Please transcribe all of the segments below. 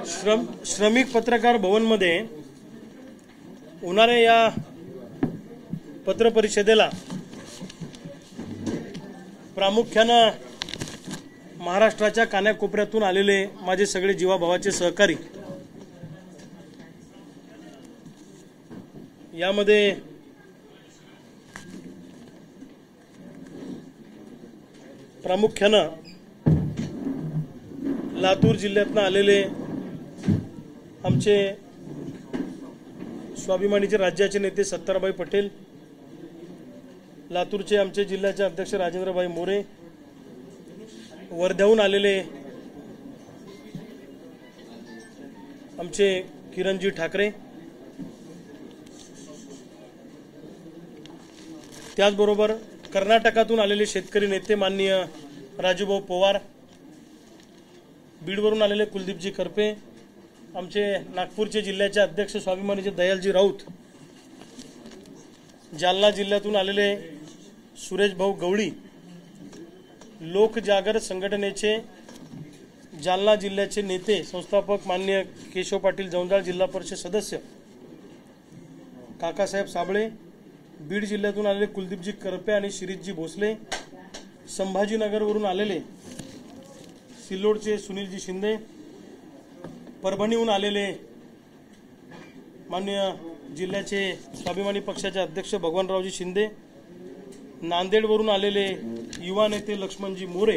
श्रमिक पत्रकार भवन मध्ये होणाऱ्या या पत्र परिषदेला प्रामुख्याने महाराष्ट्राच्या कानाकोपऱ्यातून आलेले माझे सगळे जीवाभावाचे सहकारी, यामध्ये प्रामुख्याने लातूर जिल्ह्यातून आलेले आमचे स्वाभिमानीचे राज्याचे नेते सत्तारभाई पटेल, लातूरचे आमचे जिल्ह्याचे अध्यक्ष राजेंद्रभाई मोरे, वर्ध्याहून आलेले आमचे किरणजी ठाकरे, त्याचबरोबर कर्नाटकातून आलेले शेतकरी नेते माननीय राजूभाऊ पवार, बीडवरून आलेले कुलदीपजी करपे, आमचे नागपूरचे जिल्ह्याचे अध्यक्ष स्वाभिमानीचे दयालजी राऊत, जालना जिल्ह्यातून आलेले सुरेश भाऊ गवळी, लोक जागर संघटनेचे जालना जिल्ह्याचे नेते संस्थापक माननीय केशव पाटील जौंजाळ, जिल्हा परिषद सदस्य काकासाहेब साबळे, बीड जिल्ह्यातून आलेले कुलदीपजी करपे आणि शिरीषजी भोसले, संभाजीनगरवरून आलेले सिल्लोडचे सुनीलजी शिंदे, परभणीहून आलेले माननीय जिल्ह्याचे स्वाभिमानी पक्षाचे अध्यक्ष भगवानरावजी शिंदे, नांदेडवरून आलेले युवा नेते लक्ष्मणजी मोरे,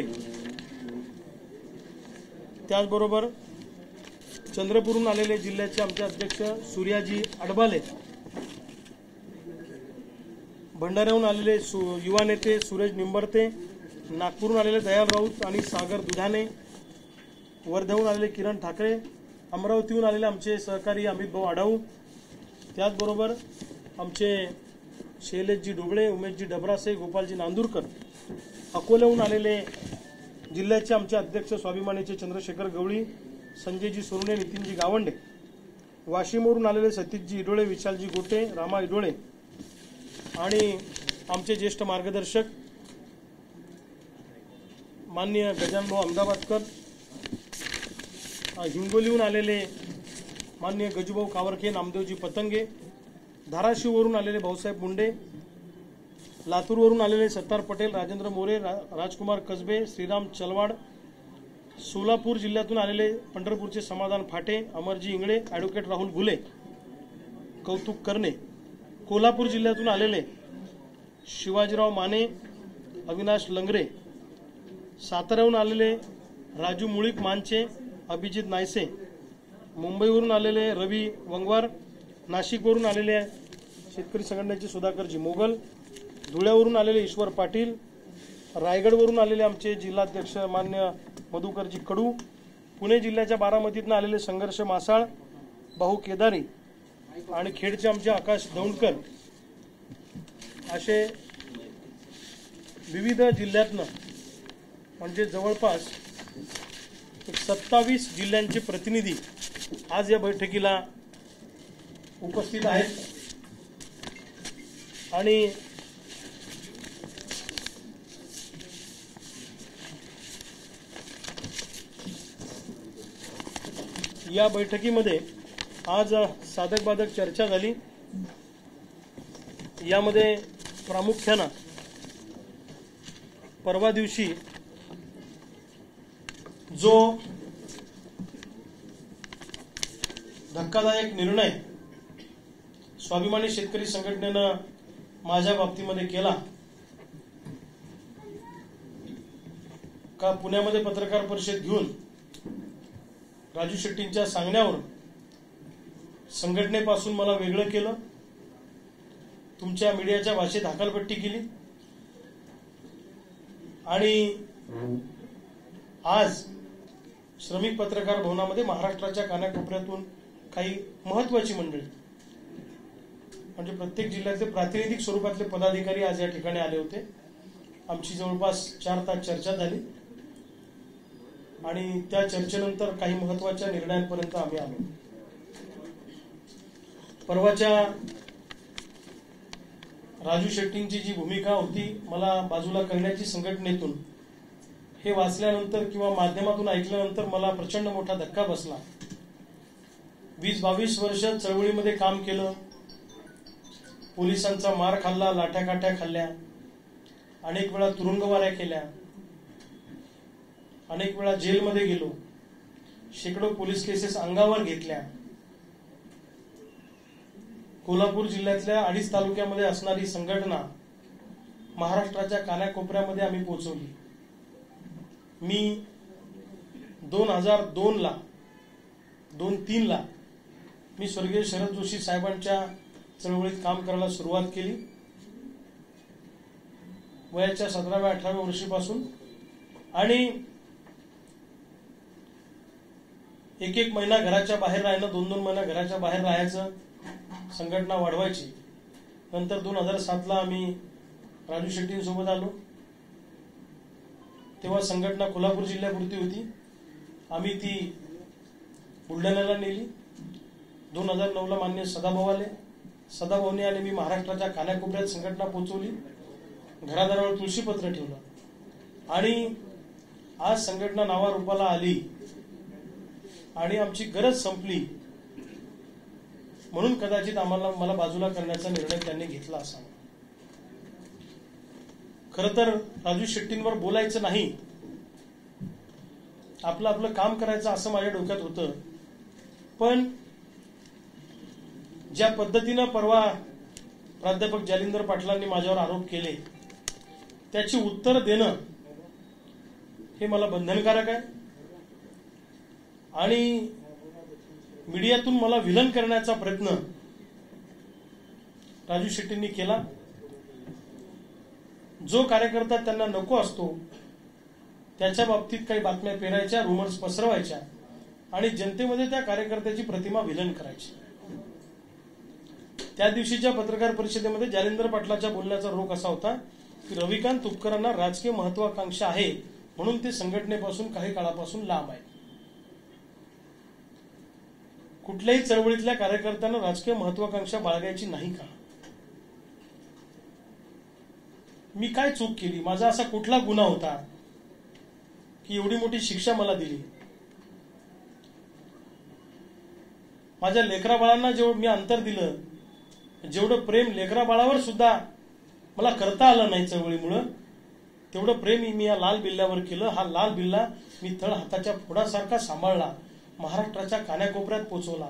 त्याचबरोबर चंद्रपूरहून आलेले जिल्ह्याचे आमचे अध्यक्ष सूर्याजी अडबाले, भंडाऱ्याहून आलेले युवा नेते सुरेश निंबरते, नागपूरहून आलेले दयाल राऊत आणि सागर दुधाने, वर्ध्याहून आलेले किरण ठाकरे, अमरावतीहून आलेले आमचे सहकारी अमित भाऊ आढाऊ, त्याचबरोबर आमचे शैलेशजी डुबळे, उमेशजी डबरासे, गोपालजी नांदुरकर, अकोल्याहून आलेले जिल्ह्याचे आमचे अध्यक्ष स्वाभिमानीचे चंद्रशेखर गवळी, संजयजी सोरुणे, नितीनजी गावंडे, वाशिमवरून आलेले सतीशजी इडोळे, विशालजी गोटे, रामा इडोळे आणि आमचे ज्येष्ठ मार्गदर्शक माननीय गजानभाऊ अहमदाबादकर, हिंगोलीहून आलेले माननीय गजूभाऊ कावरखे, नामदेवजी पतंगे, धाराशिववरून आलेले भाऊसाहेब मुंडे, लातूरवरून आलेले सत्तार पटेल, राजेंद्र मोरे, राजकुमार कसबे, श्रीराम चलवाड, सोलापूर जिल्ह्यातून आलेले पंढरपूरचे समाधान फाटे, अमरजी इंगळे, ॲडव्होकेट राहुल घुले, कौतुक करणे, कोल्हापूर जिल्ह्यातून आलेले शिवाजीराव माने, अविनाश लंगरे, साताऱ्याहून आलेले राजू मुळीक मानचे, अभिजित नायसे, मुंबईवरून आलेले रवी वंगवार, नाशिकवरून आलेले शेतकरी संघटनेचे सुधाकरजी मोगल, धुळ्यावरून आलेले ईश्वर पाटील, रायगडवरून आलेले आमचे जिल्हाध्यक्ष मान्य मधुकरजी कडू, पुणे जिल्ह्याच्या बारामतीतून आलेले संघर्ष मासाळ, भाऊ केदारी आणि खेडचे आमचे आकाश दौंडकर, असे विविध जिल्ह्यातनं म्हणजे जवळपास 27 जिल्ह्यांचे प्रतिनिधी आज या बैठकीला उपस्थित आहेत आणि या बैठकीमध्ये आज साधक बाधक चर्चा झाली। यामध्ये प्रामुख्याने परवा दिवशी जो धक्कादायक निर्णय स्वाभिमानी शेतकरी संघटनेनं माझ्या बाबतीमध्ये केला का, पुण्यामध्ये पत्रकार परिषद घेऊन राजू शेट्टींच्या सांगण्यावर संघटनेपासून मला वेगळं केलं, तुमच्या मीडियाच्या भाषेत हकालपट्टी केली आणि आज श्रमिक पत्रकार भवनामध्ये महाराष्ट्राच्या कानाकोपऱ्यातून काही महत्वाची मंडळी म्हणजे प्रत्येक जिल्ह्यातले प्रातिनिधिक स्वरूपातले पदाधिकारी आज या ठिकाणी आले होते। आमची जवळपास 4 तास चर्चा झाली आणि त्या चर्चेनंतर काही महत्वाच्या निर्णयांपर्यंत आम्ही आलो। परवाच्या राजू शेट्टींची जी भूमिका होती मला बाजूला करण्याची संघटनेतून, हे वाचल्यानंतर किंवा माध्यमातून ऐकल्यानंतर मला प्रचंड मोठा धक्का बसला 20-22 वर्ष चळवळीमध्ये काम केलं, पोलिसांचा मार खाल्ला, लाठ्याकाठ्या खाल्ल्या, अनेक वेळा तुरुंगवाऱ्या केल्या, अनेक वेळा जेलमध्ये गेलो, शेकडो पोलीस केसेस अंगावर घेतल्या. कोल्हापूर जिल्ह्यातल्या 2.5 तालुक्यामध्ये असणारी संघटना महाराष्ट्राच्या कानाकोपऱ्यामध्ये आम्ही पोहोचवली. मी 2002 ला 2003 ला मी स्वर्गीय शरद जोशी साहेबांच्या चळवळीत काम करायला सुरुवात केली. वयाच्या 17व्या-18व्या वर्षीपासून, आणि एक महिना घराच्या बाहेर राहिलं, 2 महिना घराच्या बाहेर राहायचं, संघटना वाढवायची. नंतर 2007 ला आम्ही राजू शेट्टींसोबत आलो. तेव्हा संघटना कोल्हापूर जिल्ह्यापुरती होती. आम्ही ती बुलढाण्याला नेली. 2009 ला मान्य सदाभाऊने आणि मी महाराष्ट्राच्या कानाकोपऱ्यात संघटना पोहोचवली. घरादारावर तुळशीपत्र ठेवलं आणि आज संघटना नावारूपाला आली आणि आमची गरज संपली म्हणून कदाचित मला बाजूला करण्याचा निर्णय त्यांनी घेतला असावा. खरं तर राजू शेट्टींवर बोलायचं नाही, आपलं काम करायचं असं माझ्या डोक्यात होतं. पण ज्या पद्धतीनं परवा प्राध्यापक जालिंदर पाटलांनी माझ्यावर आरोप केले त्याची उत्तर देणं हे मला बंधनकारक आहे. आणि मीडियातून मला विलन करण्याचा प्रयत्न राजू शेट्टींनी केला. जो कार्यकर्ता त्यांना नको असतो त्याच्या बाबतीत काही बातम्या पेरायच्या, रुमर्स पसरवायच्या आणि जनतेमध्ये त्या कार्यकर्त्याची प्रतिमा विलन करायची. त्या दिवशीच्या पत्रकार परिषदेमध्ये जालिंदर पाटलाच्या बोलण्याचा रोख असा होता की रविकांत तुपकरांना राजकीय महत्वाकांक्षा आहे म्हणून ते संघटनेपासून काही काळापासून लांब आहेत. कुठल्याही चळवळीतल्या कार्यकर्त्यांना राजकीय महत्वाकांक्षा बाळगायची नाही का? मी काय चूक केली? माझा असा कुठला गुन्हा होता की एवढी मोठी शिक्षा मला दिली? माझ्या लेकरा बाळांना जेवढं मी अंतर दिलं, जेवढं प्रेम लेकरा बाळावर सुद्धा मला करता आलं नाही चळवळीमुळं, तेवढं प्रेम मी या लाल बिल्ल्यावर केलं. हा लाल बिल्ला मी तळ हाताच्या फोडासारखा सांभाळला, महाराष्ट्राच्या कानाकोपऱ्यात पोहोचवला.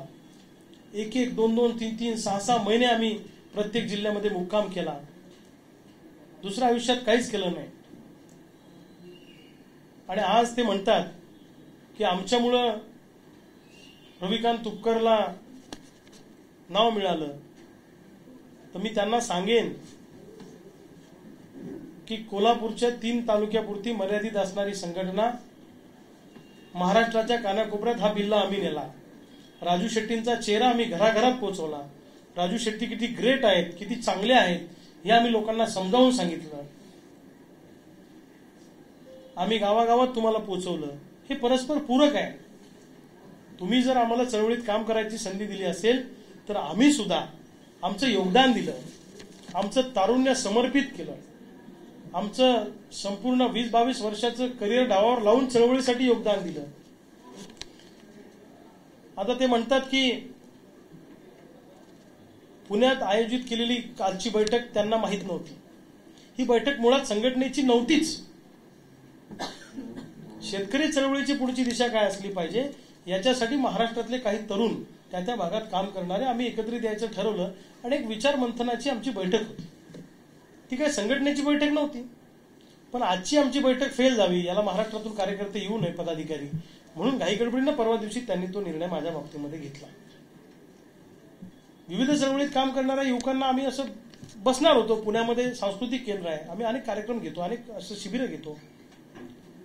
1-1, 2-2, 3-3, 6-6 महिने आम्ही प्रत्येक जिल्ह्यामध्ये मुक्काम केला. दुसऱ्या आयुष्यात काहीच केलं नाही. आणि आज ते म्हणतात की आमच्यामुळं रविकांत तुपकरला नाव मिळालं. तर मी त्यांना सांगेन की कोल्हापूरच्या 3 तालुक्यापुरती मर्यादित असणारी संघटना महाराष्ट्राच्या कानाकोपऱ्यात हा बिल्ला आम्ही नेला. राजू शेट्टींचा चेहरा आम्ही घराघरात पोहोचवला. राजू शेट्टी किती ग्रेट आहेत, किती चांगले आहेत हे आम्ही लोकांना समजावून सांगितलं. आम्ही गावागावात तुम्हाला पोहोचवलं. हे परस्पर पूरक आहे. तुम्ही जर आम्हाला चळवळीत काम करायची संधी दिली असेल तर आम्ही सुद्धा आमचं योगदान दिलं, आमचं तारुण्य समर्पित केलं, आमचं संपूर्ण 20-22 वर्षाचं करिअर डावावर लावून चळवळीसाठी योगदान दिलं. आता ते म्हणतात की पुण्यात आयोजित केलेली कालची बैठक त्यांना माहीत नव्हती. ही बैठक मुळात संघटनेची नव्हतीच. शेतकरी चळवळीची पुढची दिशा काय असली पाहिजे याच्यासाठी महाराष्ट्रातले काही तरुण त्या भागात काम करणारे आम्ही एकत्रित यायचं ठरवलं आणि एक विचार मंथनाची आमची बैठक होती. ती काय संघटनेची बैठक नव्हती. पण आजची आमची बैठक फेल जावी, याला महाराष्ट्रातून कार्यकर्ते येऊ नये, पदाधिकारी, म्हणून घाईगडबडीनं परवा दिवशी त्यांनी तो निर्णय माझ्या बाबतीमध्ये घेतला. विविध चळवळीत काम करणाऱ्या युवकांना आम्ही असं बसणार होतो. पुण्यामध्ये सांस्कृतिक केंद्र आहे, आम्ही अनेक कार्यक्रम घेतो, अनेक असं शिबिरं घेतो.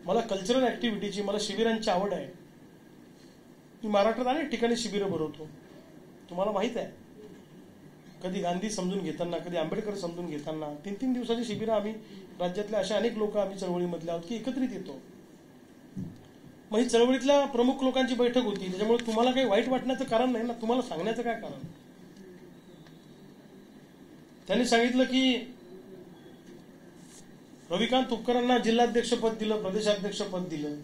मला कल्चरल ऍक्टिव्हिटीची, मला शिबिरांची आवड आहे. मी महाराष्ट्रात अनेक ठिकाणी शिबिरं भरवतो. तुम्हाला माहित आहे, कधी गांधी समजून घेताना, कधी आंबेडकर समजून घेताना 3-3 दिवसाची शिबिरं आम्ही राज्यातल्या अशा अनेक लोक आम्ही चळवळीमधले आहोत की एकत्रित येतो. मग ही चळवळीतल्या प्रमुख लोकांची बैठक होती. त्याच्यामुळे तुम्हाला काही वाईट वाटण्याचं कारण नाही ना, तुम्हाला सांगण्याचं काय कारण? त्यांनी सांगितलं की रविकांत तुपकरांना जिल्हाध्यक्षपद दिलं, प्रदेशाध्यक्षपद दिलं.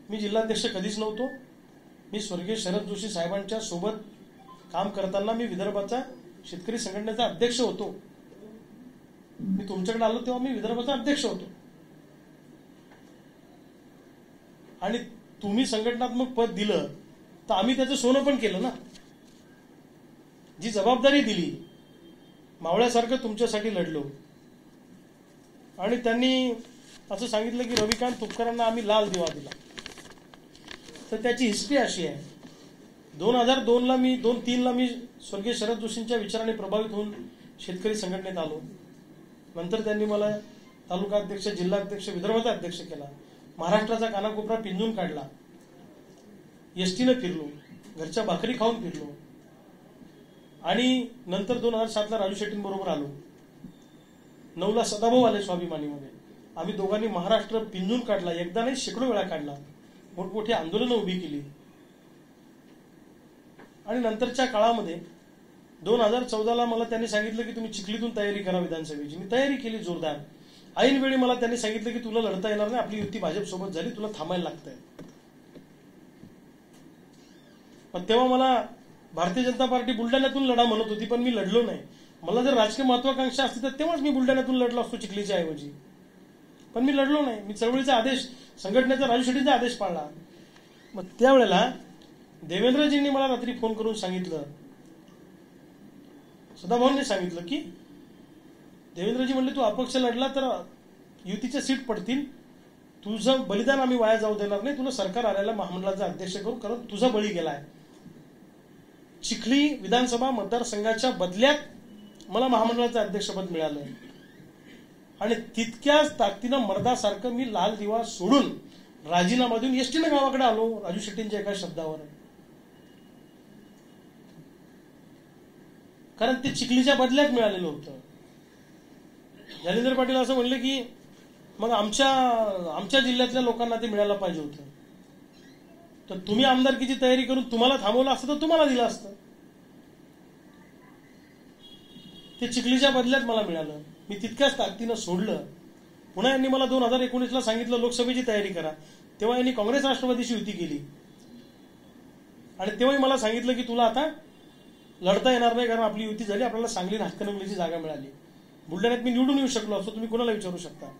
मी जिल्हाध्यक्ष कधीच नव्हतो. मी स्वर्गीय शरद जोशी साहेबांच्या सोबत काम करताना मी विदर्भाचा शेतकरी संघटनेचा अध्यक्ष होतो. मी तुमच्याकडे आलो तेव्हा मी विदर्भाचा अध्यक्ष होतो. आणि तुम्ही संघटनात्मक पद दिलं तर आम्ही त्याचं सोनं पण केलं ना. जी जबाबदारी दिली मावळ्यासारखं तुमच्यासाठी लढलो. आणि त्यांनी असं सांगितलं की रविकांत तुपकरांना आम्ही लाल दिवा दिला. तर त्याची हिस्ट्री अशी आहे. 2002ला मी 2003ला मी स्वर्गीय शरद जोशींच्या विचाराने प्रभावित होऊन शेतकरी संघटनेत आलो. नंतर त्यांनी मला तालुका अध्यक्ष, जिल्हाध्यक्ष, विदर्भाचा अध्यक्ष केला. महाराष्ट्राचा कानाकोपरा पिंजून काढला. एसटीनं फिरलो, घरच्या भाकरी खाऊन फिरलो. आणि नंतर 2007ला राजू शेट्टींबरोबर आलो. 9ला सदाभाऊ आले स्वाभिमानीमध्ये. आम्ही दोघांनी महाराष्ट्र पिंजून काढला. एकदा नाही, शेकडो वेळा काढला. मोठमोठी आंदोलनं उभी केली. आणि नंतरच्या काळामध्ये 2014ला मला त्यांनी सांगितलं की तुम्ही चिखलीतून तयारी करा विधानसभेची. मी तयारी केली जोरदार. ऐन वेळी मला त्यांनी सांगितलं की तुला लढता येणार नाही, आपली युती भाजपसोबत झाली, तुला थांबायला लागतंय. पण तेव्हा मला भारतीय जनता पार्टी बुलढाण्यातून लढा म्हणत होती, पण मी लढलो नाही. मला जर राजकीय महत्वाकांक्षा असती तर तेव्हाच मी बुलढाण्यातून लढलो असतो चिखलीच्या ऐवजी. पण मी लढलो नाही. मी चळवळीचा आदेश, संघटनेचा, राजू शेट्टींचा आदेश पाळला. मग त्यावेळेला देवेंद्रजींनी मला रात्री फोन करून सांगितलं, सदाभाऊंनी सांगितलं की देवेंद्रजी म्हणले तू अपक्ष लढला तर युतीच्या सीट पडतील, तुझं बलिदान आम्ही वाया जाऊ देणार नाही, तुला सरकार आल्याला महामंडळाचा अध्यक्ष करू, कारण तुझा बळी गेलाय. चिखली विधानसभा मतदारसंघाच्या बदल्यात मला महामंडळाचं अध्यक्षपद मिळालं. आणि तितक्याच ताकदीनं मर्दासारखं मी लाल दिवा सोडून राजीनामा देऊन एसटीनं गावाकडे आलो राजू शेट्टींच्या एका शब्दावर. कारण ते चिखलीच्या बदल्यात मिळालेलं होतं. जालिंदर पाटील असं म्हणले की मग आमच्या जिल्ह्यातल्या लोकांना ते मिळायला पाहिजे होतं. तर तुम्ही आमदारकीची तयारी करून तुम्हाला थांबवलं असतं तर तुम्हाला दिलं असतं. ते चिखलीच्या बदल्यात मला मिळालं. मी तितक्याच ताकदीनं सोडलं. पुन्हा यांनी मला 2019ला सांगितलं लोकसभेची तयारी करा. तेव्हा यांनी काँग्रेस राष्ट्रवादीची युती केली. आणि तेव्हाही मला सांगितलं की तुला आता लढता येणार नाही, कारण आपली युती झाली, आपल्याला सांगली हातकणंगलेची जागा मिळाली. बुलढाण्यात मी निवडून येऊ शकलो असतो, तुम्ही कोणाला विचारू शकता.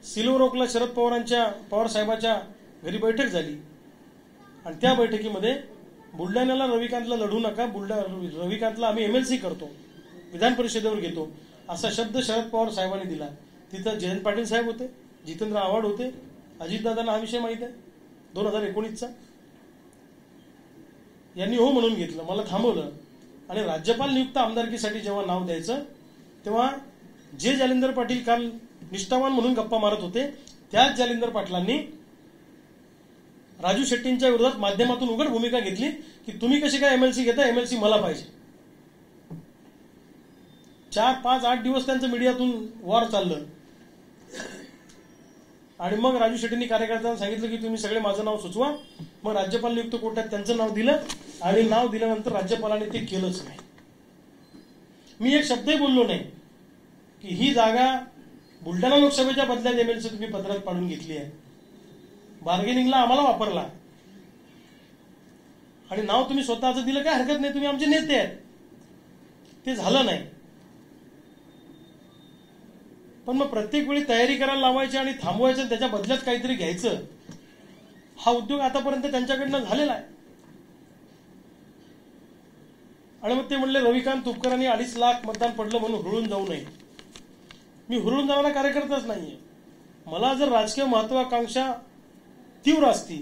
सिल्वर ओकला शरद पवार साहेबाच्या घरी बैठक झाली. आणि त्या बैठकीमध्ये बुलढाण्याला रविकांतला लढू नका, रविकांतला आम्ही MLC करतो, विधान परिषदेवर घेतो, असा शब्द शरद पवार साहेबांनी दिला. तिथं जयंत पाटील साहेब होते, जितेंद्र आव्हाड होते, अजितदादांना हा विषय माहित आहे 2019चा. यांनी हो म्हणून घेतलं, मला थांबवलं. आणि राज्यपाल नियुक्त आमदारकीसाठी जेव्हा नाव द्यायचं तेव्हा जे जालिंदर पाटील काल निष्ठावान म्हणून गप्पा मारत होते, त्याच जालिंदर पाटलांनी राजू शेट्टींच्या विरोधात माध्यमातून उघड भूमिका घेतली की तुम्ही कशी काय MLC घेता, MLC मला पाहिजे. 4, 5, 8 दिवस त्यांचं मीडियातून वॉर चाललं. आणि मग राजू शेट्टींनी कार्यकर्त्यांना सांगितलं की तुम्ही सगळे माझं नाव सुचवा. मग राज्यपाल नियुक्त कोर्टात त्यांचं नाव दिलं. आणि नाव दिल्यानंतर राज्यपालांनी ते केलंच नाही. मी एक शब्दही बोललो नाही की ही जागा बुलढाणा लोकसभेच्या बदल्यात MLC तुम्ही पत्रात पाडून घेतली आहे. बार्गेनिंगला आम्हाला वापरला. आणि नाव तुम्ही स्वतःचं दिलं काय हरकत नाही, तुम्ही आमचे नेते आहेत. ते झालं नाही. पण मग प्रत्येक वेळी तयारी करायला लावायची आणि थांबवायचं, त्याच्या बदल्यात काहीतरी घ्यायचं, हा उद्योग आतापर्यंत त्यांच्याकडनं झालेला आहे. आणि मग ते म्हणले रविकांत तुपकरांनी 2.5 लाख मतदान पडलं म्हणून हुरळून जाऊ नये. मी हुरळून जाणारा कार्यकर्ताच नाहीये. मला जर राजकीय महत्वाकांक्षा तीव्र असती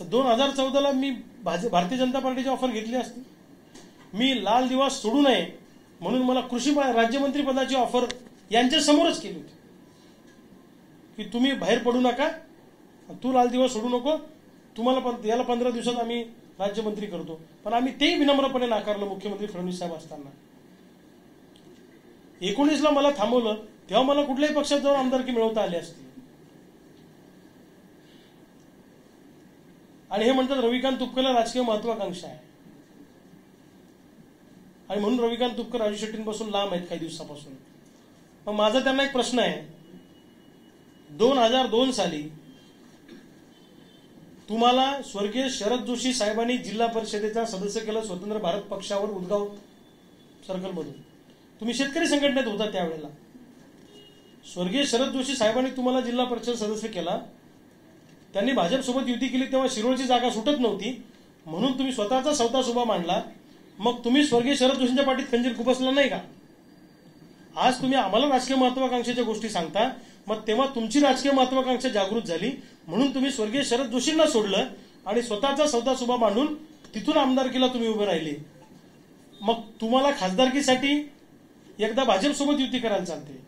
तर 2014ला मी भारतीय जनता पार्टीची ऑफर घेतली असती. मी लाल दिवा सोडू नये म्हणून मला कृषी राज्यमंत्री पदाची ऑफर यांच्या समोरच केली होती की तुम्ही बाहेर पडू नका, तू लाल दिवा सोडू नको, तुम्हाला याला 15 दिवसात आम्ही राज्यमंत्री करतो. पण आम्ही तेही विनम्रपणे नाकारलं मुख्यमंत्री फडणवीस साहेब असताना. 19ला मला थांबवलं, तेव्हा मला कुठल्याही पक्षात जाऊन आमदारकी मिळवता आली असती. आणि हे म्हणतात रविकांत तुपकरला राजकीय महत्वाकांक्षा आहे. आणि म्हणून रविकांत तुपकर राजू शेट्टींपासून लांब आहेत काही दिवसापासून. मग माझा त्यांना एक प्रश्न आहे. 2002 साली तुम्हाला स्वर्गीय शरद जोशी साहेबांनी जिल्हा परिषदेचा सदस्य केलं स्वतंत्र भारत पक्षावर उदगाव सर्कलमधून. तुम्ही शेतकरी संघटनेत होता त्यावेळेला. स्वर्गीय शरद जोशी साहेबांनी तुम्हाला जिल्हा परिषद सदस्य केला. त्यांनी भाजपसोबत युती केली तेव्हा शिरोळची जागा सुटत नव्हती म्हणून तुम्ही स्वतःचा सौदा सुभा मांडला. मग तुम्ही स्वर्गीय शरद जोशींच्या पाठीत खंजीर खुपसला नाही का? आज तुम्ही आम्हाला राजकीय महत्वाकांक्षेच्या गोष्टी सांगता. मग तेव्हा तुमची राजकीय महत्वाकांक्षा जागृत झाली म्हणून तुम्ही स्वर्गीय शरद जोशींना सोडलं आणि स्वतःचा सौदा सुभा मांडून तिथून आमदारकीला तुम्ही उभे राहिले. मग तुम्हाला खासदारकीसाठी एकदा भाजपसोबत युती करायला चालते,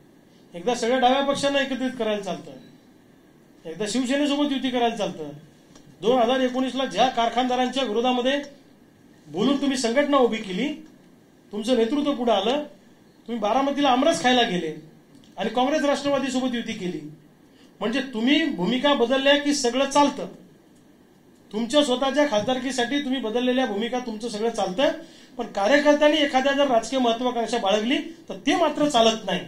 एकदा सगळ्या डाव्या पक्षांना एकत्रित करायला चालतं, एकदा शिवसेनेसोबत युती करायला चालतं. 2019ला ज्या कारखानदारांच्या विरोधामध्ये बोलून तुम्ही संघटना उभी केली, तुमचं नेतृत्व पुढे आलं, तुम्ही बारामतीला आमरस खायला गेले आणि काँग्रेस राष्ट्रवादी सोबत युती केली. म्हणजे तुम्ही भूमिका बदलल्या की सगळं चालतं. तुमच्या स्वतःच्या खासदारकीसाठी तुम्ही बदललेल्या भूमिका तुमचं सगळं चालतं, पण कार्यकर्त्यांनी एखाद्या जर राजकीय महत्वाकांक्षा बाळगली तर ते मात्र चालत नाही.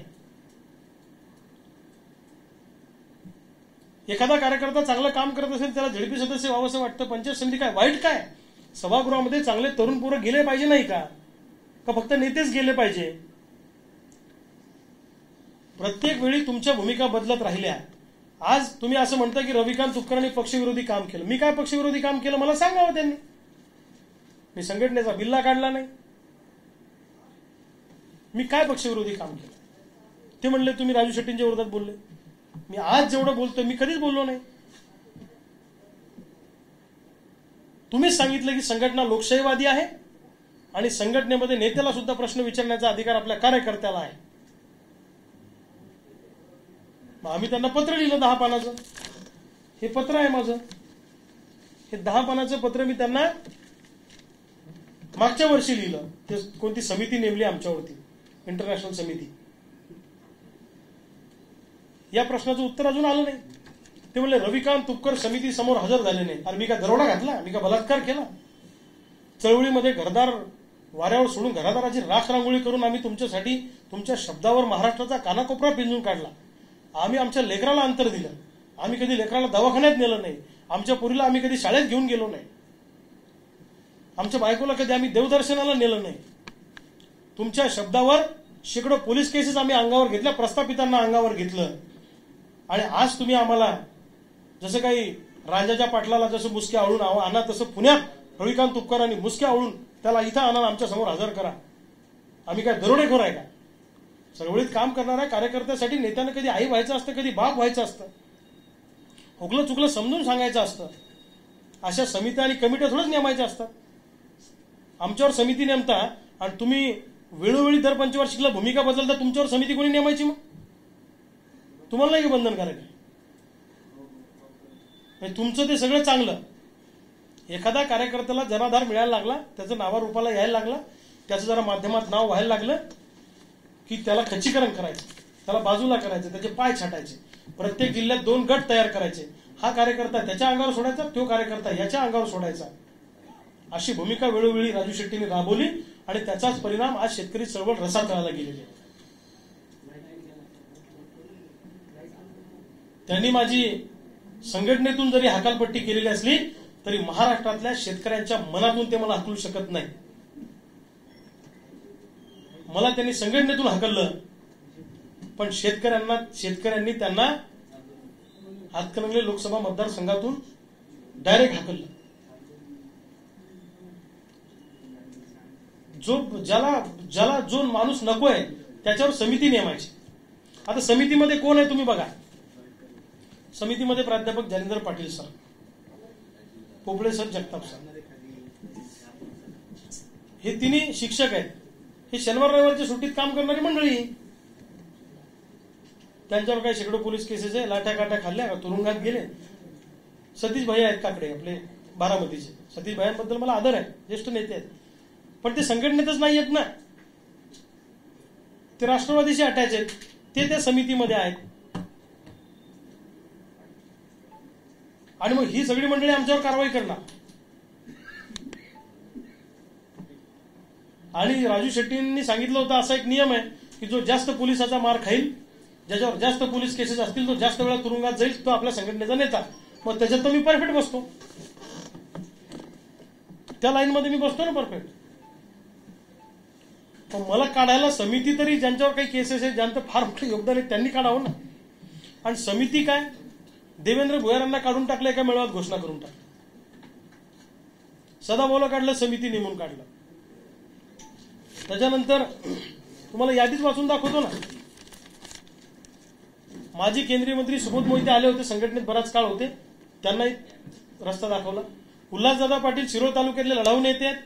एखादा कार्यकर्ता चांगलं काम करत असेल त्याला झेडपी सदस्य व्हावं असं वाटतं. पंचायत समिती काय वाईट काय? सभागृहामध्ये चांगले तरुण पोरं गेले पाहिजे नाही का फक्त नेतेच गेले पाहिजे? प्रत्येक वेळी तुमच्या भूमिका बदलत राहिल्या. आज तुम्ही असं म्हणता की रविकांत तुपकरांनी पक्षविरोधी काम केलं. मी काय पक्षविरोधी काम केलं मला सांगावं त्यांनी. मी संघटनेचा बिल्ला काढला नाही. मी काय पक्षविरोधी काम केलं? ते म्हणले तुम्ही राजू शेट्टींच्या विरोधात बोलले. मी आज जेवढं बोलतोय मी कधीच बोललो नाही. तुम्हीच सांगितलं की संघटना लोकशाहीवादी आहे आणि संघटनेमध्ये नेत्याला सुद्धा प्रश्न विचारण्याचा अधिकार आपल्या कार्यकर्त्याला आहे. आम्ही त्यांना पत्र लिहिलं 10 पानाचं. हे पत्र आहे माझं. हे 10 पानाचं पत्र मी त्यांना मागच्या वर्षी लिहिलं. ते कोणती समिती नेमली आमच्यावरती, इंटरनॅशनल समिती. या प्रश्नाचं उत्तर अजून आलं नाही. ते म्हणले रविकांत तुपकर समिती समोर हजर झाले नाही. अरे मी का दरोडा घातला? मी का बलात्कार केला? चळवळीमध्ये घरदार वाऱ्यावर सोडून घरादाराची राख रांगोळी करून आम्ही तुमच्यासाठी तुमच्या शब्दावर महाराष्ट्राचा कानाकोपरा पिंजून काढला. आम्ही आमच्या लेकराला अंतर दिलं. आम्ही कधी लेकराला दवाखान्यात नेलं नाही. आमच्या पुरीला आम्ही कधी शाळेत घेऊन गेलो नाही. आमच्या बायकोला कधी आम्ही देवदर्शनाला नेलं नाही. तुमच्या शब्दावर शेकडो पोलीस केसेस आम्ही अंगावर घेतल्या, प्रस्थापितांना अंगावर घेतलं. आणि आज तुम्ही आम्हाला जसं काही राजाच्या पाटलाला जसं मुसक्या आवळून आणा तसं पुण्यात रविकांत तुपकरांनी मुसक्या आवळून त्याला इथं आणा, आमच्या समोर हजर करा. आम्ही काय दरोडेखोर आहे का? चळवळीत काम करणाऱ्या कार्यकर्त्यासाठी नेत्यानं कधी आई व्हायचं असतं, कधी बाप व्हायचं असतं. हुकलं चुकलं समजून सांगायचं असतं. अशा समित्या आणि कमिट्या थोडंच नेमायच्या असतात. आमच्यावर समिती नेमता आणि तुम्ही वेळोवेळी दर पंचवार्षिकला भूमिका बदलता, तुमच्यावर समिती कोणी नेमायची? मग तुम्हाला नाही बंधनकारक आहे? तुमचं ते सगळं चांगलं. एखादा कार्यकर्त्याला जनाधार मिळायला लागला, त्याचं नावारूपाला यायला लागला, त्याचं जरा माध्यमात नाव व्हायला लागलं की त्याला खच्चीकरण करायचं, त्याला बाजूला करायचं, त्याचे पाय छाटायचे. प्रत्येक जिल्ह्यात 2 गट तयार करायचे. हा कार्यकर्ता त्याच्या अंगावर सोडायचा, तो कार्यकर्ता याच्या अंगावर सोडायचा. अशी भूमिका वेळोवेळी राजू शेट्टींनी राबवली आणि त्याचाच परिणाम आज शेतकरी चळवळ रसातळाला गेलेली आहे. त्यांनी माझी संघटनेतून जरी हकालपट्टी केलेली असली तरी महाराष्ट्रातल्या शेतकऱ्यांच्या मनातून ते मला हकलू शकत नाही. मला त्यांनी संघटनेतून हकललं, पण शेतकऱ्यांनी त्यांना हातकणंगले लोकसभा मतदारसंघातून डायरेक्ट हकललं. ज्याला जो माणूस नकोय त्याच्यावर समिती नेमायची. आता समितीमध्ये कोण आहे तुम्ही बघा. समितीमध्ये प्राध्यापक Jalindar Patil sir, Pople sir, Jagtap sir, हे तिन्ही शिक्षक आहेत. हे शनिवार रविवारच्या सुट्टीत काम करणारी मंडळी. त्यांच्यावर काही शेकडो पोलीस केसेस आहे, लाठ्या काट्या खाल्ल्या, तुरुंगात गेले. सतीश भाई आहेत काकडे आपले बारामतीचे. सतीश भाईंबद्दल मला आदर आहे, ज्येष्ठ नेते आहेत, पण ते संघटनेतच नाही आहेत ना. ते राष्ट्रवादीशी अटॅच आहेत, ते त्या समितीमध्ये आहेत. आणि मग ही सगळी मंडळी आमच्यावर कारवाई करणार. आणि राजू शेट्टींनी सांगितलं होतं असा एक नियम आहे की जो जास्त पोलिसाचा मार खाईल, ज्याच्यावर जास्त पोलीस केसेस असतील, तो जास्त वेळा तुरुंगात जाईल, तो आपल्या संघटनेचा नेता. मग त्याच्यात तर मी परफेक्ट बसतो. त्या लाईनमध्ये मी बसतो ना परफेक्ट. पण मला काढायला समिती तरी ज्यांच्यावर काही केसेस आहेत, ज्यांचं फार मोठं योगदान आहे त्यांनी काढावं ना. आणि समिती काय, देवेंद्र भुयारांना काढून टाकलं, एका मेळाव्यात घोषणा करून टाकली. सदाभाऊला काढलं, समिती नेमून काढलं. त्याच्यानंतर तुम्हाला यादीच वाचून दाखवतो ना. माजी केंद्रीय मंत्री सुबोध मोहिते आले होते, संघटनेत बराच काळ होते, त्यांनाही रस्ता दाखवला. उल्हासदादा पाटील शिरोळ तालुक्यातले लढाऊ नेते आहेत,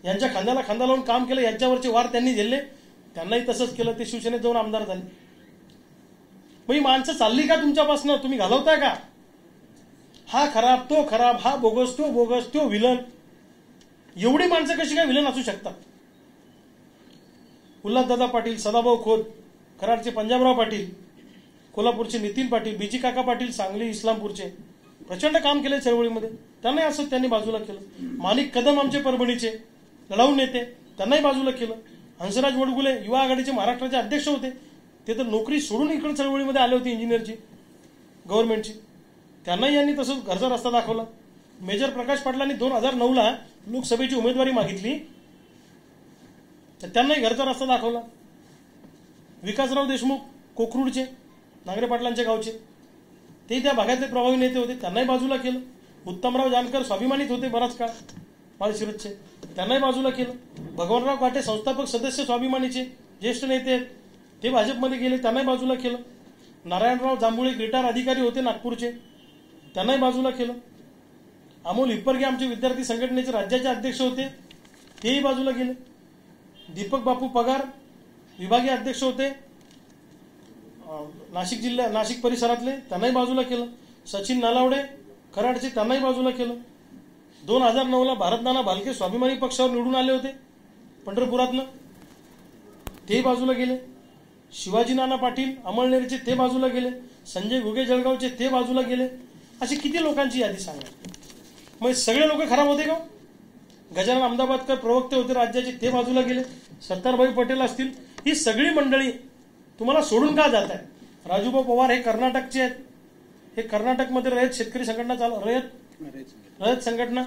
यांच्या खांद्याला खांदा लावून काम केलं, यांच्यावरचे वार त्यांनी झेलले, त्यांनाही तसंच केलं, ते शिवसेनेत जाऊन आमदार झाले. मग ही माणसं चालली का तुमच्यापासून, तुम्ही घालवताय का? हा खराब, तो खराब, हा बोगस, तो विलन. एवढी माणसं कशी काय विलन असू शकतात? उल्हासदादा पाटील, सदाभाऊ खोत, कराडचे पंजाबराव पाटील, कोल्हापूरचे नितीन पाटील, बीजी काका पाटील, सांगली इस्लामपूरचे, प्रचंड काम केले चळवळीमध्ये, त्यांनाही असं त्यांनी बाजूला केलं. माणिक कदम आमचे परभणीचे लढाऊ नेते, त्यांनाही बाजूला केलं. हंसराज वडगुले युवा आघाडीचे महाराष्ट्राचे अध्यक्ष होते, ते तर नोकरी सोडून इकडे चळवळीमध्ये आले होते इंजिनियरची, गव्हर्नमेंटची, त्यांनाही यांनी तसंच घरचा रस्ता दाखवला. मेजर प्रकाश पाटलांनी 2009ला लोकसभेची उमेदवारी मागितली, तर त्यांनाही घरचा रस्ता दाखवला. विकासराव देशमुख कोकरूडचे, नांगरे पाटलांच्या गावचे, ते त्या भागातले प्रभावी नेते होते, त्यांनाही बाजूला केलं. उत्तमराव जानकर स्वाभिमानीत होते बराच काळ माळशिरसचे, त्यांनाही बाजूला केलं. भगवानराव काटे संस्थापक सदस्य स्वाभिमानीचे ज्येष्ठ नेते आहेत, ते भाजपमध्ये गेले, त्यांनाही बाजूला केलं. नारायणराव जांभुळे रिटायर अधिकारी होते नागपूरचे, त्यांनाही बाजूला केलं. अमोल हिप्परगे आमचे विद्यार्थी संघटनेचे राज्याचे अध्यक्ष होते, तेही बाजूला गेले. दीपक बापू पगार विभागीय अध्यक्ष होते नाशिक परिसरातले, त्यांनाही बाजूला केलं. सचिन नालावडे कराडचे, त्यांनाही बाजूला केलं. 2009ला भारतनाना भालके स्वाभिमानी पक्षावर निवडून आले होते पंढरपुरातनं, तेही बाजूला गेले. शिवाजी नाना पाटील अमळनेरचे, ते बाजूला गेले. संजय घुगे जळगावचे, ते बाजूला गेले. अशी किती लोकांची यादी सांगा. मग सगळे लोक खराब होते का? गजानन अहमदाबादकर प्रवक्ते होते राज्याचे, ते बाजूला गेले. सत्तारभाई पटेल असतील, ही सगळी मंडळी तुम्हाला सोडून का जात आहे? राजूभाऊ पवार हे कर्नाटकचे आहेत, हे कर्नाटकमध्ये रयत शेतकरी संघटना चालू, रयत संघटना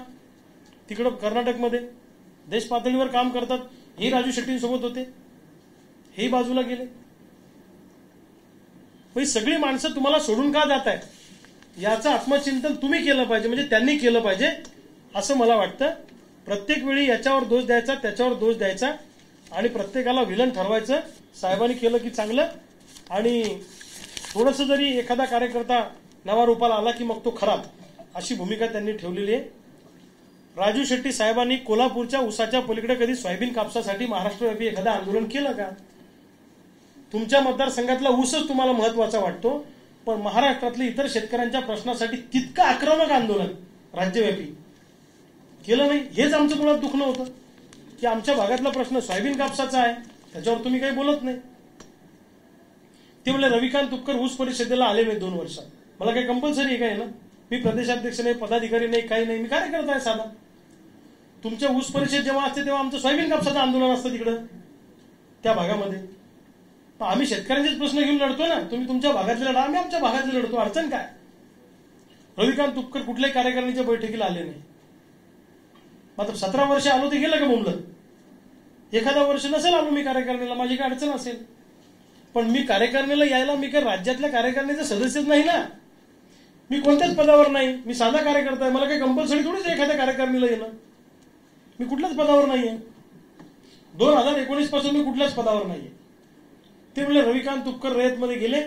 तिकडं कर्नाटकमध्ये देश पातळीवर काम करतात, हे राजू शेट्टींसोबत होते, हे बाजूला गेले. ही सगळी माणसं तुम्हाला सोडून का जात आहे? याचं आत्मचिंतन तुम्ही केलं पाहिजे, म्हणजे त्यांनी केलं पाहिजे असं मला वाटतं. प्रत्येक वेळी याच्यावर दोष द्यायचा, त्याच्यावर दोष द्यायचा आणि प्रत्येकाला विलन ठरवायचं. साहेबांनी केलं की चांगलं, आणि थोडंसं जरी एखादा कार्यकर्ता नवा रूपाला आला की मग तो खराब, अशी भूमिका त्यांनी ठेवलेली आहे. राजू शेट्टी साहेबांनी कोल्हापूरच्या उसाच्या पलीकडे कधी सोयाबीन कापसासाठी महाराष्ट्रव्यापी एखादं आंदोलन केलं का? तुमच्या मतदारसंघातला ऊसच तुम्हाला महत्वाचा वाटतो, पण महाराष्ट्रातल्या इतर शेतकऱ्यांच्या प्रश्नासाठी तितकं आक्रमक आंदोलन राज्यव्यापी केलं नाही. हेच आमचं मुळात दुखणं होतं की आमच्या भागातला प्रश्न सोयाबीन कापसाचा आहे, त्याच्यावर तुम्ही काही बोलत नाही. ते म्हणले रविकांत तुपकर ऊस परिषदेला आले नाही 2 वर्षात. मला काही कंपल्सरी आहे काय ना? मी प्रदेशाध्यक्ष नाही, पदाधिकारी नाही, काही नाही, मी कार्यकर्ता आहे साधा. तुमच्या ऊस परिषद जेव्हा असते तेव्हा आमचं सोयाबीन कापसाचं आंदोलन असतं तिकडं त्या भागामध्ये. आम्ही शेतकऱ्यांचेच प्रश्न घेऊन लढतो ना. तुम्ही तुमच्या भागातले लढा, आम्ही आमच्या भागातले लढतो. अडचण काय? रविकांत तुपकर कुठल्याही कार्यकारिणीच्या बैठकीला आले नाही. मात्र 17 वर्ष आलो ते गेलं का बोंबलं? एखादा वर्ष नसेल आलो मी कार्यकारिणीला, माझी काय अडचण असेल, पण मी कार्यकारिणीला यायला मी काय राज्यातल्या कार्यकारिणीचा सदस्यच नाही ना. मी कोणत्याच पदावर नाही, मी साधा कार्यकर्ता आहे. मला काही कंपल्सरी थोडीच एखाद्या कार्यकारिणीला येणं. मी कुठल्याच पदावर नाहीये. 2019 पासून मी कुठल्याच पदावर नाहीये. ते म्हणले रविकांत तुपकर रयतमध्ये गेले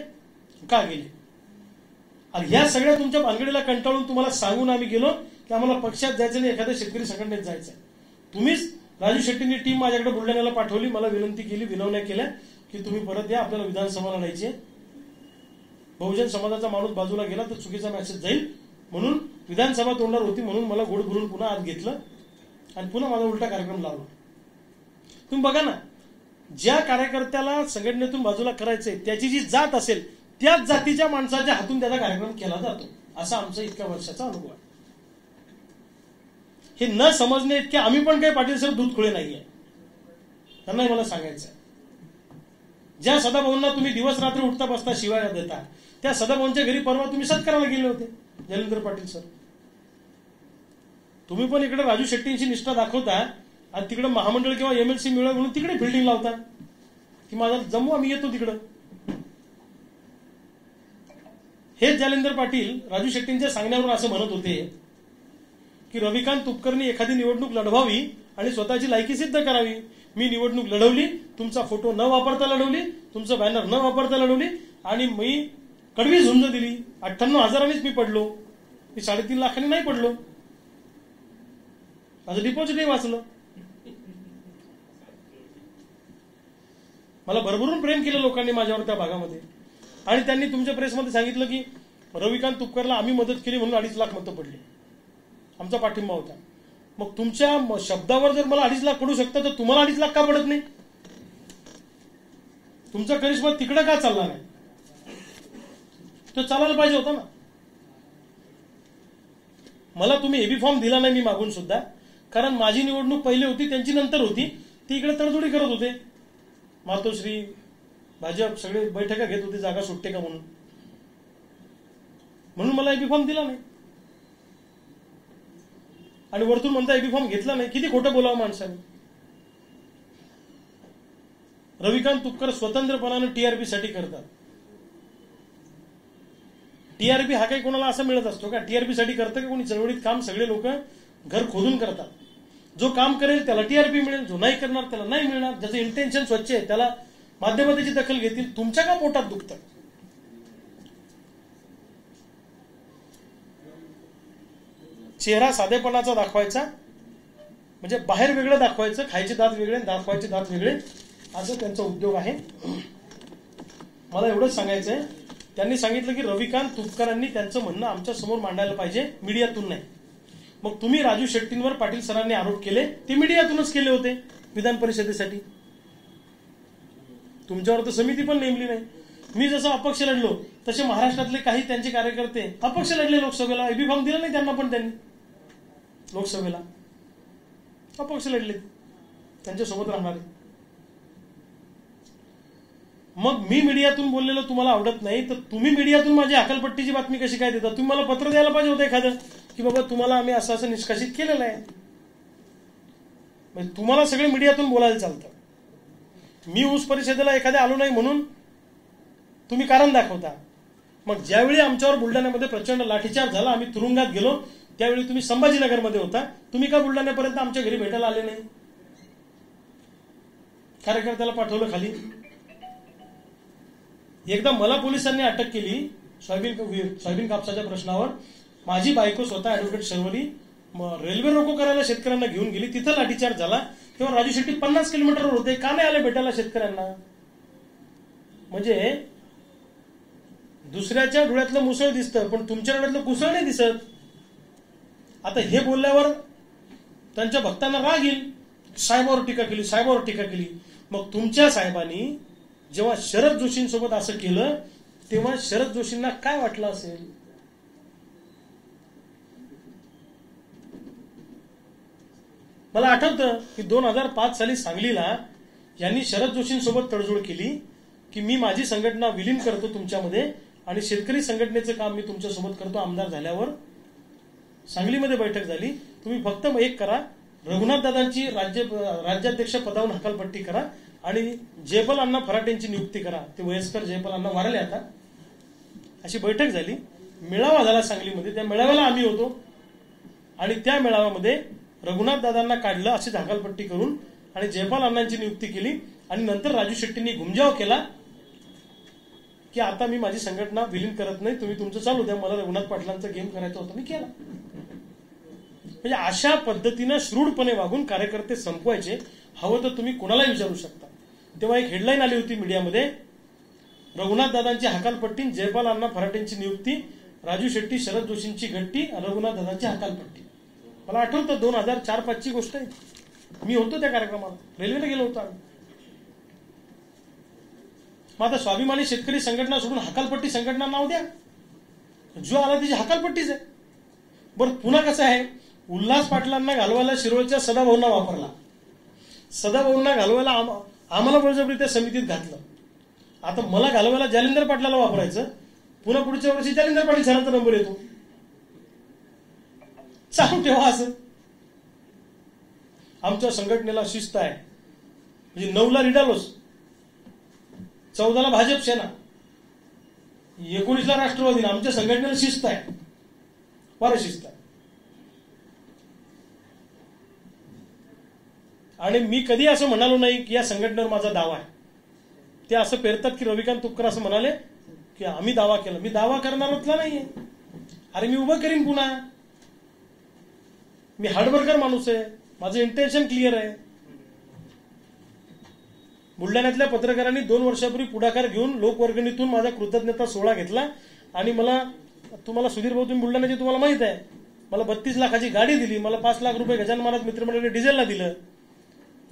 का गेले? आणि या सगळ्या तुमच्या भानगडीला कंटाळून तुम्हाला सांगून आम्ही गेलो की आम्हाला पक्षात जायचं नाही, एखाद्या शेतकरी संघटनेत जायचं आहे. तुम्हीच राजू शेट्टींनी टीम माझ्याकडे बुलढाण्याला पाठवली, मला विनंती केली, विनवण्या केल्या की तुम्ही परत या, आपल्याला विधानसभा लढायची आहे. बहुजन समाजाचा माणूस बाजूला गेला तर चुकीचा मेसेज जाईल म्हणून विधानसभा तोंडावर होती, म्हणून मला गोड भरून पुन्हा आत घेतलं आणि पुन्हा माझा उलटा कार्यक्रम लावला. तुम्ही बघा ना, ज्या कार्यकर्त्याला संघटनेतून बाजूला करायचंय त्याची जी जात असेल त्याच जातीच्या माणसाच्या हातून त्याचा कार्यक्रम केला जातो. असा आमचा इतक्या वर्षाचा अनुभव आहे. हे न समजणे इतके आम्ही पण काही पाटील साहेब दूध खुळे नाहीये, त्यांनाही मला सांगायचं आहे. ज्या सदाभाऊंना तुम्ही दिवस रात्र उठता बसता शिवाय देता, त्या सदाभाऊंच्या घरी परवा तुम्ही सत्काराला गेले होते, जयेंद्र पाटील सर. तुम्ही पण इकडे राजू शेट्टींची निष्ठा दाखवता आणि तिकडे महामंडळ किंवा एमएलसी मिळवा म्हणून तिकडे बिल्डिंग लावता की माझा जमू आम्ही येतो तिकडं. हेच जालिंदर पाटील राजू शेट्टींच्या सांगण्यावरून असं म्हणत होते की रविकांत तुपकरनी एखादी निवडणूक लढवावी आणि स्वतःची लायकी सिद्ध करावी. मी निवडणूक लढवली, तुमचा फोटो न वापरता लढवली, तुमचं बॅनर न वापरता लढवली आणि मी कडवी झुंज दिली. 98,000नीच मी पडलो, मी 3.5 लाखांनी नाही पडलो. माझं डिपॉझिटही वाचलं. मला भरभरून प्रेम केलं लोकांनी माझ्यावर त्या भागामध्ये. आणि त्यांनी तुमच्या प्रेसमध्ये सांगितलं की रविकांत तुपकरला आम्ही मदत केली म्हणून 2.5 लाख मतं पडली, आमचा पाठिंबा होता. मग तुमच्या शब्दावर जर मला 2.5 लाख पडू शकतात तर तुम्हाला 2.5 लाख का पडत नाही? तुमचा करिश्मा तिकडे का चालला नाही? तो चालायला पाहिजे होता ना. मला तुम्ही एबी फॉर्म दिला नाही मी मागून सुद्धा, कारण माझी निवडणूक पहिली होती, त्यांची नंतर होती. ती इकडे तडजोडी करत होते. मातोश्री भाजप सगळे बैठका घेत होते जागा सुटते का म्हणून मला एबी फॉर्म दिला नाही. आणि वरतून म्हणता एबी फॉर्म घेतला नाही. किती खोटं बोलावं माणसाने. रविकांत तुपकर स्वतंत्रपणाने टीआरपी साठी करतात. टीआरपी हा काही कोणाला असं मिळत असतो का? टीआरपी साठी करतं का कोणी? चळवळीत काम सगळे लोक घर खोदून करतात. जो काम करेल त्याला टीआरपी मिळेल, जो नाही करणार त्याला नाही मिळणार. ज्याचं इंटेन्शन स्वच्छ आहे त्याला माध्यमाची दखल घेतील. तुमच्या का पोटात दुखतं? चेहरा साधेपणाचा दाखवायचा म्हणजे बाहेर वेगळं दाखवायचं, खायचे दात वेगळे, दाखवायचे दात वेगळे, असं त्यांचा उद्योग आहे. मला एवढंच सांगायचंय. त्यांनी सांगितलं की रविकांत तुपकरांनी त्यांचं म्हणणं आमच्या समोर मांडायला पाहिजे, मीडियातून नाही. मग तुम्ही राजू शेट्टींवर पाटील सरांनी आरोप केले ते मीडियातूनच केले होते विधान परिषदेसाठी. तुमच्यावर तर समिती पण नेमली नाही. मी जसं अपक्ष लढलो तसे महाराष्ट्रातले काही त्यांचे कार्यकर्ते अपक्ष लढले लोकसभेला. एबी फॉर्म दिला नाही त्यांना, पण त्यांनी लोकसभेला अपक्ष लढले त्यांच्यासोबत राहणारे. मग मी मीडियातून बोललेलं तुम्हाला आवडत नाही तर तुम्ही मीडियातून माझी हकालपट्टीची बातमी कशी काय देता? तुम्ही मला पत्र द्यायला पाहिजे होतं एखादं की बाबा तुम्हाला आम्ही असं असं निष्कासित केलेलं आहे. म्हणजे तुम्हाला सगळे मीडियातून बोलायला चालतं. मी ऊस परिषदेला एखाद्या आलो नाही म्हणून तुम्ही कारण दाखवता. मग ज्यावेळी आमच्यावर बुलढाण्यामध्ये प्रचंड लाठीचार्ज झाला, आम्ही तुरुंगात गेलो, त्यावेळी तुम्ही संभाजीनगरमध्ये होता. तुम्ही का बुलढाण्यापर्यंत आमच्या घरी भेटायला आले नाही? कार्यकर्त्याला पाठवलं खाली. एकदा मला पोलिसांनी अटक केली सोयाबीन कापसाच्या प्रश्नावर. माझी बायको स्वतः ऍडव्होकेट शर्वरी रेल्वे रोको करायला शेतकऱ्यांना घेऊन गेली. तिथं लाठीचार्ज झाला. तेव्हा राजू शेट्टी 50 किलोमीटरवर होते. का नाही आले भेटायला शेतकऱ्यांना? म्हणजे दुसऱ्याच्या डोळ्यातलं मुसळ दिसतं पण तुमच्या डोळ्यातलं कुसळ नाही दिसत. आता हे बोलल्यावर त्यांच्या भक्तांना राग येईल. साहेबावर टीका केली, साहेबावर टीका केली. मग तुमच्या साहेबांनी जेव्हा शरद जोशींसोबत असं केलं तेव्हा शरद जोशींना काय वाटलं असेल? मला आठवतं की 2005 साली सांगलीला यांनी शरद जोशींसोबत तडजोड केली की मी माझी संघटना विलीन करतो तुमच्यामध्ये आणि शेतकरी संघटनेचं काम मी तुमच्यासोबत करतो. आमदार झाल्यावर सांगलीमध्ये बैठक झाली. तुम्ही फक्त एक करा, रघुनाथ दादांची राज्याध्यक्ष पदावरून हकालपट्टी करा आणि जयपाल अण्णा फराटेंची नियुक्ती करा. ते वयस्कर जयपाल अण्णा वारले आता. अशी बैठक झाली. मेळावा झाला सांगलीमध्ये. त्या मेळाव्याला आम्ही होतो आणि त्या मेळाव्यामध्ये रघुनाथ दादांना काढलं अशी हकालपट्टी करून आणि जयपाल अण्णांची नियुक्ती केली. आणि नंतर राजू शेट्टींनी घुमजाव केला की आता मी माझी संघटना विलीन करत नाही, तुम्ही तुमचं चालू द्या, मला रघुनाथ पाटलांचा गेम करायचा होता, मी केला. म्हणजे अशा पद्धतीनं श्रूडपणे वागून कार्यकर्ते संपवायचे. हवं तर तुम्ही कोणालाही विचारू शकता. तेव्हा एक हेडलाईन आली होती मीडियामध्ये, रघुनाथ दादांची हकालपट्टी, जयपाल अण्णा फराटेंची नियुक्ती, राजू शेट्टी शरद जोशींची गट्टी, रघुनाथ दादांची हकालपट्टी. मला आठवतं 2004-05ची गोष्ट आहे. मी होतो त्या कार्यक्रमाला, रेल्वेला गेलो होतो आम्ही. मग आता स्वाभिमानी शेतकरी संघटना सोडून हकालपट्टी संघटना नाव द्या. जो आला त्याची हकालपट्टीच आहे. बरं पुन्हा कसं आहे, उल्हास पाटलांना घालवायला शिरोळच्या सदाभाऊंना वापरला. सदाभाऊंना घालवायला आम्हाला बळजबरी त्या समितीत घातलं. आता मला घालवायला जालिंदर पाटलाला वापरायचं. पुन्हा पुढच्या वर्षी जालिंदर पाटील सरांचा नंबर येतो. चालू ठेवा असं. आमच्या संघटनेला शिस्त आहे. म्हणजे 9ला रिडालोस, 14ला भाजप सेना, 19ला राष्ट्रवादी. आमच्या संघटनेला शिस्त आहे, फार शिस्त आहे. आणि मी कधी असं म्हणालो नाही की या संघटनेवर माझा दावा आहे. ते असं पेरतात की रविकांत तुपकर असं म्हणाले की आम्ही दावा केला. मी दावा करणारच नाहीये. अरे मी उभं करीन पुन्हा. मी हार्डवर्कर माणूस आहे. माझं इंटेन्शन क्लिअर आहे. बुलढाण्यातल्या पत्रकारांनी 2 वर्षापूर्वी पुढाकार घेऊन लोकवर्गणीतून माझा कृतज्ञता सोहळा घेतला आणि मला, तुम्हाला सुधीर भाऊ तुम्ही बुलढाण्याचे, तुम्हाला माहित आहे, मला 32 लाखाची गाडी दिली. मला 5 लाख रुपये गजानन महाराज मित्रमंडळाने डिझेलला दिलं.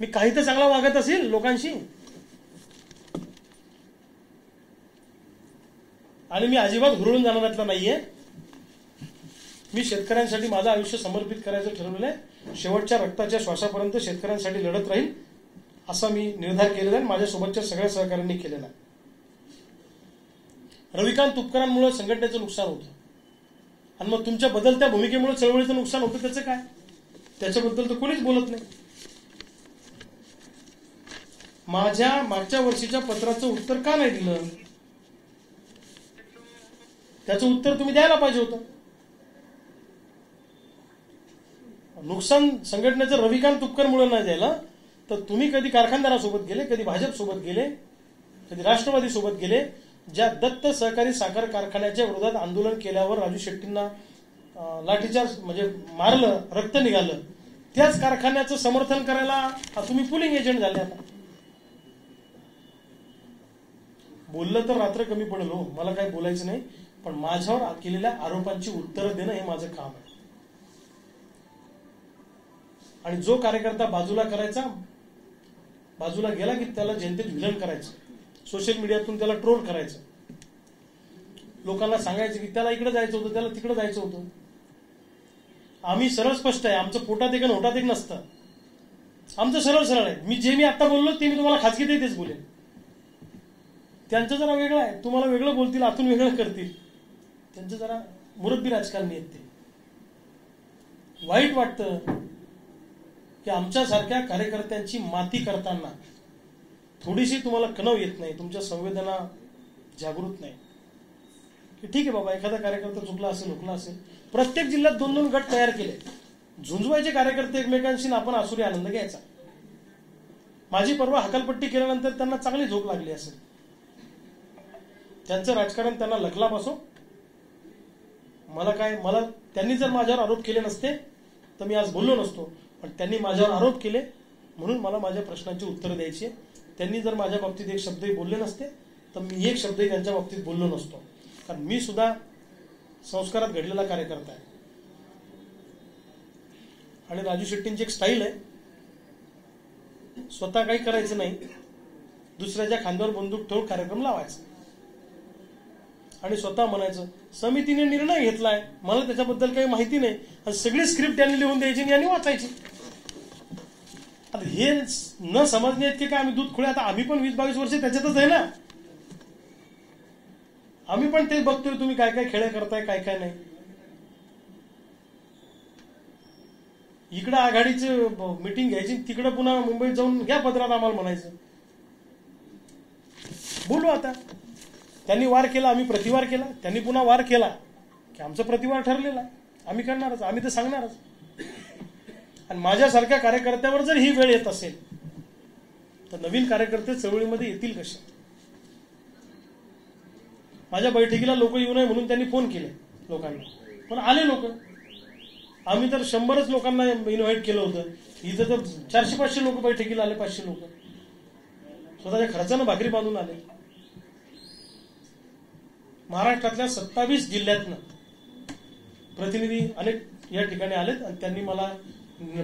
मी काही तर चांगला वागत असेल लोकांशी. आणि मी अजिबात हुरळून जाणाऱ्यातला नाहीये. मी शेतकऱ्यांसाठी माझं आयुष्य समर्पित करायचं ठरवलेलं आहे. शेवटच्या रक्ताच्या श्वासापर्यंत शेतकऱ्यांसाठी लढत राहील असा मी निर्धार केलेला आहे. माझ्यासोबतच्या सगळ्या सहकाऱ्यांनी केलेला आहे. रविकांत तुपकरांमुळे संघटनेचं नुकसान होतं आणि मग तुमच्या बदलत्या भूमिकेमुळे चळवळीचं नुकसान होतं. त्याचं काय? त्याच्याबद्दल तर कोणीच बोलत नाही. माझ्या मागच्या वर्षीच्या पत्राचं उत्तर का नाही दिलं? त्याचं उत्तर तुम्ही द्यायला पाहिजे होतं. नुकसान संघटनेचं रविकांत तुपकरमुळे नाही द्यायला तर तुम्ही कधी कारखानदारासोबत गेले, कधी भाजप सोबत गेले, कधी राष्ट्रवादी सोबत गेले. ज्या दत्त सहकारी साखर कारखान्याच्या विरोधात आंदोलन केल्यावर राजू शेट्टींना लाठीचार्ज म्हणजे मारलं, रक्त निघालं, त्याच कारखान्याचं समर्थन करायला तुम्ही पुलिंग एजंट झाले. आता बोललं तर रात्र कमी पडेल हो, मला काही बोलायचं नाही. पण माझ्यावर केलेल्या आरोपांची उत्तरं देणं हे माझं काम आहे. आणि जो कार्यकर्ता बाजूला करायचा, बाजूला गेला की त्याला जनतेत विलन करायचं, सोशल मीडियातून त्याला ट्रोल करायचं, लोकांना सांगायचं की त्याला इकडे जायचं होतं, त्याला तिकडे जायचं होतं. आम्ही सरळ स्पष्ट आहे. आमचं पोटात एक आणि होटात एक नसतं. आमचं सरळ सरळ आहे. मी आता बोललो ते मी तुम्हाला खाजगीत तेच बोलेन. त्यांचं जरा वेगळं आहे. तुम्हाला वेगळं बोलतील, आतून वेगळं करतील. त्यांचं जरा मुरब्बी राजकारणी आहेत ते. वाईट वाटतं की आमच्यासारख्या कार्यकर्त्यांची माती करताना थोडीशी तुम्हाला कणव येत नाही, तुमच्या संवेदना जागृत नाही. की ठीक आहे बाबा, एखादा कार्यकर्ता चुकला असेल, हुकला असेल. प्रत्येक जिल्ह्यात 2-2 गट तयार केले, झुंजवायचे कार्यकर्ते एकमेकांशी, आपण आसुरी आनंद घ्यायचा. माझी परवा हकालपट्टी केल्यानंतर त्यांना चांगली झोप लागली असेल. त्यांचं राजकारण त्यांना लखला बसो. मला त्यांनी जर माझ्यावर आरोप केले नसते तर मी आज बोललो नसतो. पण त्यांनी माझ्यावर आरोप केले म्हणून मला माझ्या प्रश्नांची उत्तरं द्यायची. त्यांनी जर माझ्या बाबतीत एक शब्दही बोलले नसते तर मी एक शब्दही त्यांच्या बाबतीत बोललो नसतो. कारण मी सुद्धा संस्कारात घडलेला कार्यकर्ता आहे. आणि राजू शेट्टींची एक स्टाईल आहे, स्वतः काही करायचं नाही, दुसऱ्याच्या खांद्यावर बंदूक ठेवून कार्यक्रम लावायचा आणि स्वतः म्हणायचं समितीने निर्णय घेतलाय, मला त्याच्याबद्दल काही माहिती नाही. आणि सगळी स्क्रिप्ट त्यांनी लिहून द्यायची आणि यांनी वाचायची. आता हे न समजणे इतके काय आम्ही दूध खुळे. आता आम्ही पण 20-22 वर्ष त्याच्यातच आहे ना. आम्ही पण ते बघतोय तुम्ही काय काय खेळ करताय, काय काय नाही. इकडं आघाडीची मीटिंग घ्यायची, तिकडं पुन्हा मुंबईत जाऊन घ्या पत्रात आम्हाला म्हणायचं. बोलू आता. त्यांनी वार केला, आम्ही प्रतिवार केला. त्यांनी पुन्हा वार केला की आमचा प्रतिवार ठरलेला, आम्ही करणारच, आम्ही तर सांगणारच. आणि माझ्यासारख्या कार्यकर्त्यावर जर ही वेळ येत असेल तर नवीन कार्यकर्ते चळवळीमध्ये येतील कसे? माझ्या बैठकीला लोक येऊ नये म्हणून त्यांनी फोन केले लोकांना, पण आले लोक. आम्ही तर 100च लोकांना इन्व्हाइट केलं होतं. इथं तर 400-500 लोक बैठकीला आले, 500 लोक स्वतःच्या खर्चानं भाकरी बांधून आले. महाराष्ट्रातल्या 27 जिल्ह्यातनं प्रतिनिधी अनेक या ठिकाणी आलेत आणि त्यांनी मला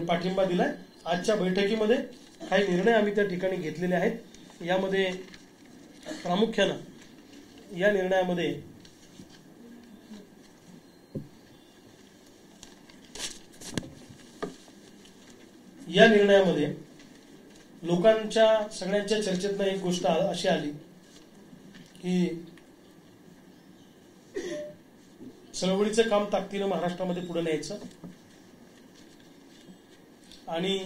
पाठिंबा दिलाय. आजच्या बैठकीमध्ये काही निर्णय आम्ही त्या ठिकाणी घेतलेले आहेत. यामध्ये प्रामुख्यानं या निर्णयामध्ये लोकांच्या सगळ्यांच्या चर्चेतनं एक गोष्ट अशी आली की चळवळीचं काम ताकदीनं महाराष्ट्रामध्ये पुढे न्यायचं आणि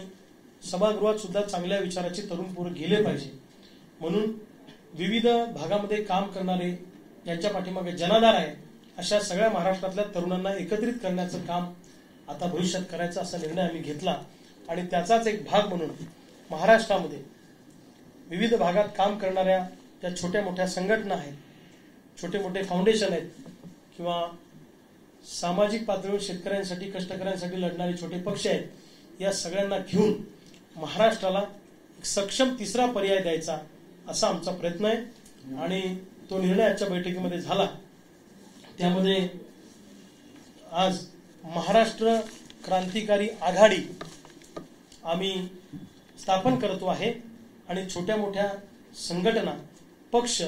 सभागृहात सुद्धा चांगल्या विचाराचे तरुण पोरं गेले पाहिजे, म्हणून विविध भागामध्ये काम करणारे यांच्या पाठीमागे जनाधार आहे अशा सगळ्या महाराष्ट्रातल्या तरुणांना एकत्रित करण्याचं काम आता भविष्यात करायचा असा निर्णय आम्ही घेतला. आणि त्याचाच एक भाग म्हणून महाराष्ट्रामध्ये विविध भागात काम करणाऱ्या ज्या छोट्या मोठ्या संघटना आहेत, छोटे मोठे फाउंडेशन आहेत किंवा सामाजिक पातळीवर शेतकऱ्यांसाठी कष्टकऱ्यांसाठी लढणारे छोटे पक्ष आहेत, या सगळ्यांना घेऊन महाराष्ट्राला एक सक्षम तिसरा पर्याय द्यायचा असा आमचा प्रयत्न आहे. आणि तो निर्णय आजच्या बैठकीमध्ये झाला. त्यामध्ये आज महाराष्ट्र क्रांतिकारी आघाडी आम्ही स्थापन करतो आहे आणि छोट्या मोठ्या संघटना, पक्ष,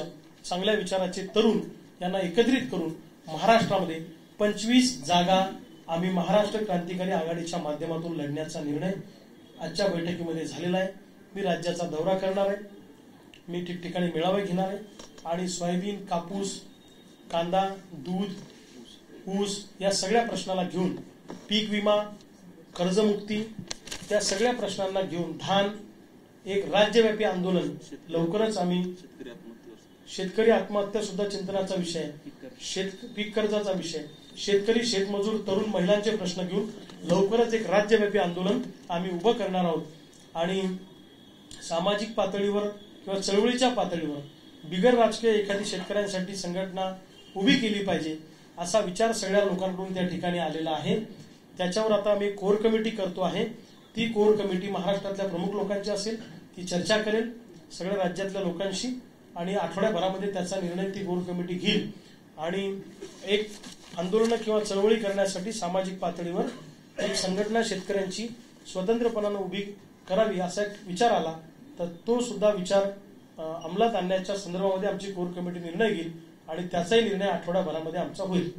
चांगल्या विचाराचे तरुण यांना एकत्रित करून महाराष्ट्रामध्ये 25 जागा आम्ही महाराष्ट्र क्रांतिकारी आघाडीच्या माध्यमातून लढण्याचा निर्णय आजच्या बैठकीमध्ये झालेला आहे. मी राज्याचा दौरा करणार आहे, मी ठिकठिकाणी मेळावे घेणार आहे आणि सोयाबीन, कापूस, कांदा, दूध, ऊस या सगळ्या प्रश्नाला घेऊन, पीक विमा, कर्जमुक्ती, त्या सगळ्या प्रश्नांना घेऊन धान एक राज्यव्यापी आंदोलन लवकरच आम्ही, शेतकरी आत्महत्या सुद्धा चिंतनाचा विषय आहे, पीक कर्जाचा विषय, शेतकरी, शेतमजूर, तरुण, महिलांचे प्रश्न घेऊन लवकरच एक राज्यव्यापी आंदोलन आम्ही उभं करणार आहोत. आणि सामाजिक पातळीवर किंवा चळवळीच्या पातळीवर बिगर राजकीय एखादी शेतकऱ्यांसाठी संघटना उभी केली पाहिजे असा विचार सगळ्या लोकांकडून त्या ठिकाणी आलेला आहे. त्याच्यावर आता आम्ही कोर कमिटी करतो आहे. ती कोर कमिटी महाराष्ट्रातल्या प्रमुख लोकांची असेल, ती चर्चा करेल सगळ्या राज्यातल्या लोकांशी आणि आठवड्याभरामध्ये त्याचा निर्णय ती कोर कमिटी घेईल. आणि एक आंदोलन किंवा चळवळी करण्यासाठी सामाजिक पातळीवर एक संघटना शेतकऱ्यांची स्वतंत्रपणानं उभी करावी असा एक विचार आला, तर तो सुद्धा विचार अंमलात आणण्याच्या संदर्भामध्ये आमची कोर कमिटी निर्णय घेईल आणि त्याचाही निर्णय आठवड्याभरामध्ये आमचा होईल.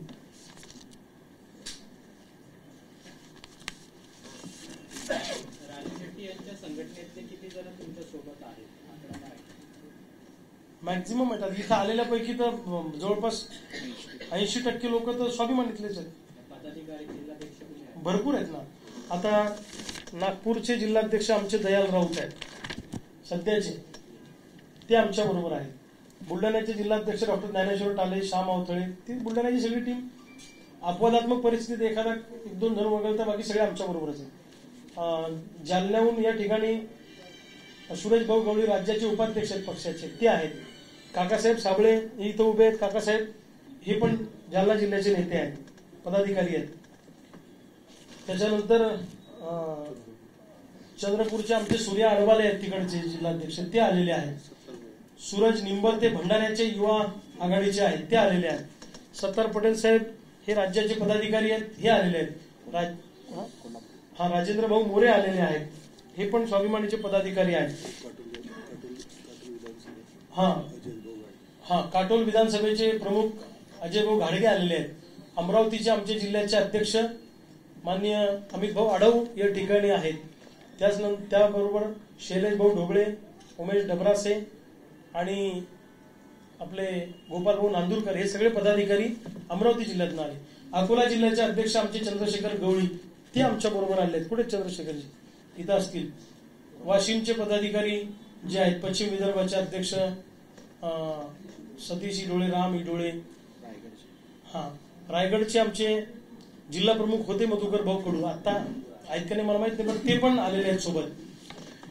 मॅक्झिमम येतात. इथं आलेल्यापैकी तर जवळपास 80% लोक तर स्वाभिमानीतलेच आहेत, भरपूर आहेत ना. आता नागपूरचे जिल्हाध्यक्ष आमचे दयाल राऊत आहेत सध्याचे, ते आमच्या बरोबर आहेत. बुलढाण्याचे जिल्हाध्यक्ष डॉक्टर ज्ञानेश्वर टाले, श्याम अवथळे, ती बुलढाण्याची सगळी टीम. अपवादात्मक परिस्थितीत एखादा 1-2 जण वगळता बाकी सगळे आमच्या बरोबरच आहेत. जालन्याहून या ठिकाणी सुरेश भाऊ गवळी राज्याचे उपाध्यक्ष आहेत पक्षाचे, ते आहेत. काकासाहेब साबळे इथं उभे आहेत. काकासाहेब हे पण जालना जिल्ह्याचे नेते आहेत, पदाधिकारी आहेत. त्याच्यानंतर चंद्रपूरचे आमचे सूर्या अडवाले आहेत, तिकडचे जिल्हाध्यक्ष, ते आलेले आहेत. सूरज निंबर ते भंडाऱ्याचे युवा आघाडीचे आहेत, ते आलेले आहेत. सत्तार पटेल साहेब हे राज्याचे पदाधिकारी आहेत, हे आलेले आहेत. राजेंद्र भाऊ मोरे आलेले आहेत, हे पण स्वाभिमानीचे पदाधिकारी आहेत. काटोल विधानसभेचे प्रमुख अजय भाऊ घाडगे आलेले आहेत. अमरावतीचे आमचे जिल्ह्याचे अध्यक्ष माननीय अमित भाऊ आढाव या ठिकाणी आहेत. त्याबरोबर शैलेश भाऊ ढोबळे, उमेश डबरासे आणि आपले गोपाल भाऊ नांदुरकर हे सगळे पदाधिकारी अमरावती जिल्ह्यातून आले. अकोला जिल्ह्याचे अध्यक्ष आमचे चंद्रशेखर गवळी, ते आमच्या बरोबर आले आहेत. कुठे चंद्रशेखरजी? इथं असतील. वाशिमचे पदाधिकारी जे आहेत, पश्चिम विदर्भाचे अध्यक्ष सतीश इडोळे, राम इडोळे. रायगडचे आमचे जिल्हा प्रमुख होते मधुकर भाऊ कडू, आता आहेत का नाही मला माहित नाही, पण ते पण आलेले आहेत सोबत.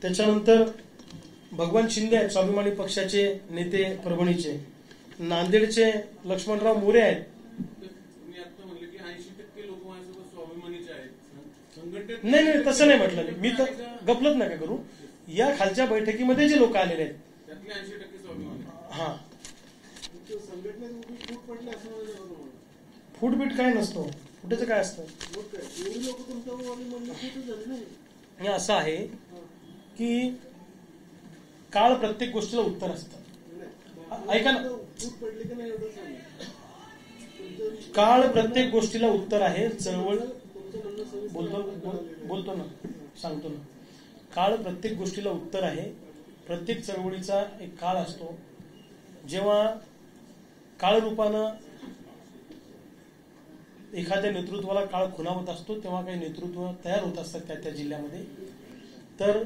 त्याच्यानंतर भगवान शिंदे आहेत, स्वाभिमानी पक्षाचे नेते परभणीचे. नांदेडचे लक्ष्मणराव मोरे आहेत. नाही तसं नाही म्हटलं मी, तर गपलत नका करू. या खालच्या बैठकीमध्ये जे लोक आलेले आहेत, फूटबीट काय नसतो, कुठेच काय असतं. असं आहे की काळ प्रत्येक गोष्टीला उत्तर असतं. ऐका ना, काळ प्रत्येक गोष्टीला उत्तर आहे. चळवळ बोलतो ना, सांगतो ना, काळ प्रत्येक गोष्टीला उत्तर आहे. प्रत्येक चळवळीचा एक काळ असतो. जेव्हा काळरूपानं एखाद्या नेतृत्वाला काळ खुणावत असतो, तेव्हा काही नेतृत्व तयार होत असतात त्या जिल्ह्यामध्ये. तर